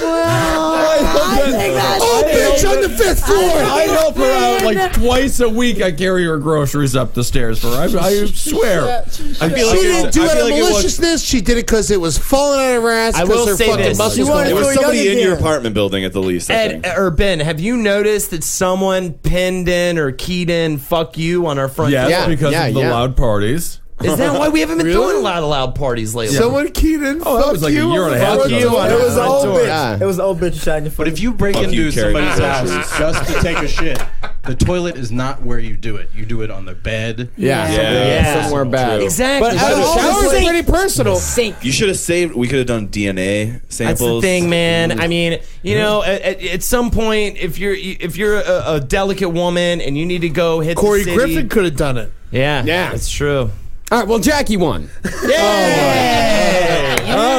I think that's Oh, bitch, on the 5th floor. I help her out like twice a week. I carry her groceries up the stairs for her. I swear. I feel She like didn't do it I out feel of like it was- maliciousness. She did it because it was falling out of her ass. I will because her say fucking this. muscles You were wanted It to was go somebody young in your again. apartment building at the least. I Ed think. or Ben, have you noticed that someone pinned in or keyed in "fuck you" on our front yes, door? because of the loud parties. Is that why we haven't been Really? doing loud parties lately? Someone keyed in. Oh, that was like a year and a half Fuck ago. you on It our was the front old door. bitch. Yeah. It was the old bitch shining. But if you break Fuck into you, Carrie somebody's Groceries. house just to take a shit, the toilet is not where you do it. You do it on the bed. Yeah. Yeah. Somewhere bad. Exactly. But So I the don't- shower's Sink. pretty personal. Sink. You should have saved. We could have done DNA That's samples. the thing, man. I mean, you know, at some point, if you're a delicate woman and you need to go hit Corey the city, Griffin could have done it. yeah, that's true. All right, well, Jackie won. All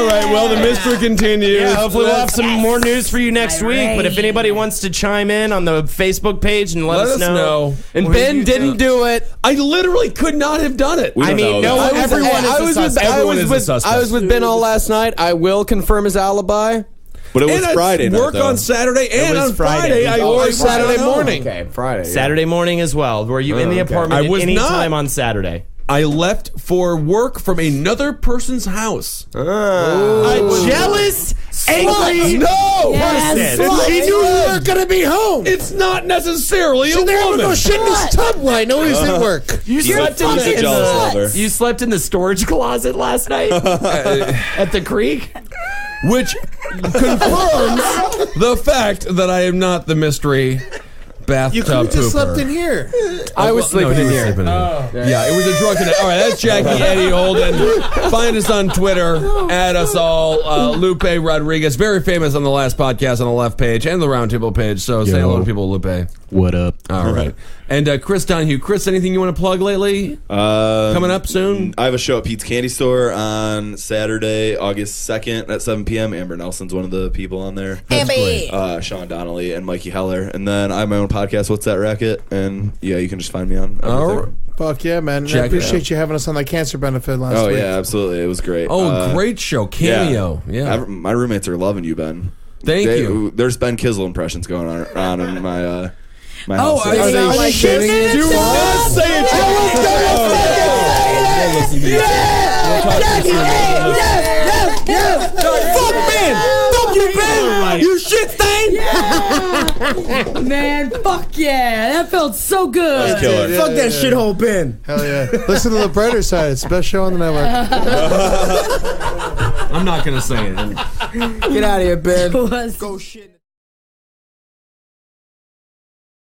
right, well, the mystery continues. Yeah, hopefully we'll have some more news for you next week. But if anybody wants to chime in on the Facebook page and let us know. And Who Ben you didn't do it. I literally could not have done it. We don't I mean, know no that. one, everyone is a suspect. Everyone is a suspect. I was with Ben all last night. I will confirm his alibi. But it was And I Friday night, work though. on Saturday, and was on Friday. Friday, Or I Saturday morning. Okay, Friday. yeah. Saturday morning as well. Were you in the apartment I was at any not. time on Saturday? I left for work from another person's house. A jealous, angry person. She knew you weren't going to be home. It's not necessarily a They're going to woman. go shit in his tub while I know he's at work. You slept in He's a jealous lover. You slept in the storage closet last night at the creek. Which confirms the fact that I am not the mystery bathtub You could have just pooper. slept in here. I was sleeping he in was here. sleeping in here. Yeah, it was a drunken. All right, that's Jackie, Eddie, Holden. Find us on Twitter. Add us all. Lupe Rodriguez, very famous on the last podcast on the left page and the Roundtable page. So say hello to people, Lupe. What up? All right. And Chris Donahue. Chris, anything you want to plug lately? Coming up soon? I have a show at Pete's Candy Store on Saturday, August 2nd at 7 p.m. Amber Nelson's one of the people on there. That's great. Sean Donnelly and Mikey Heller. And then I have my own podcast, What's That Racket? And yeah, you can just find me on everything. All right. Fuck yeah, man. Check I it appreciate you having us on that cancer benefit last Oh, week. yeah, absolutely. It was great. Oh, great show. Cameo. Yeah. My roommates are loving you, Ben. Thank you. There's Ben Kissel impressions going on in my my house. are they like Do not say it. Fuck man! Fuck you, man! You shit stain! Man, fuck yeah. That felt so good. That's killer. Fuck that shithole Ben. Hell yeah. Listen to the brighter side. It's the best show on the network. I'm not going to say it. Get out of here, Ben. It was- Go shit.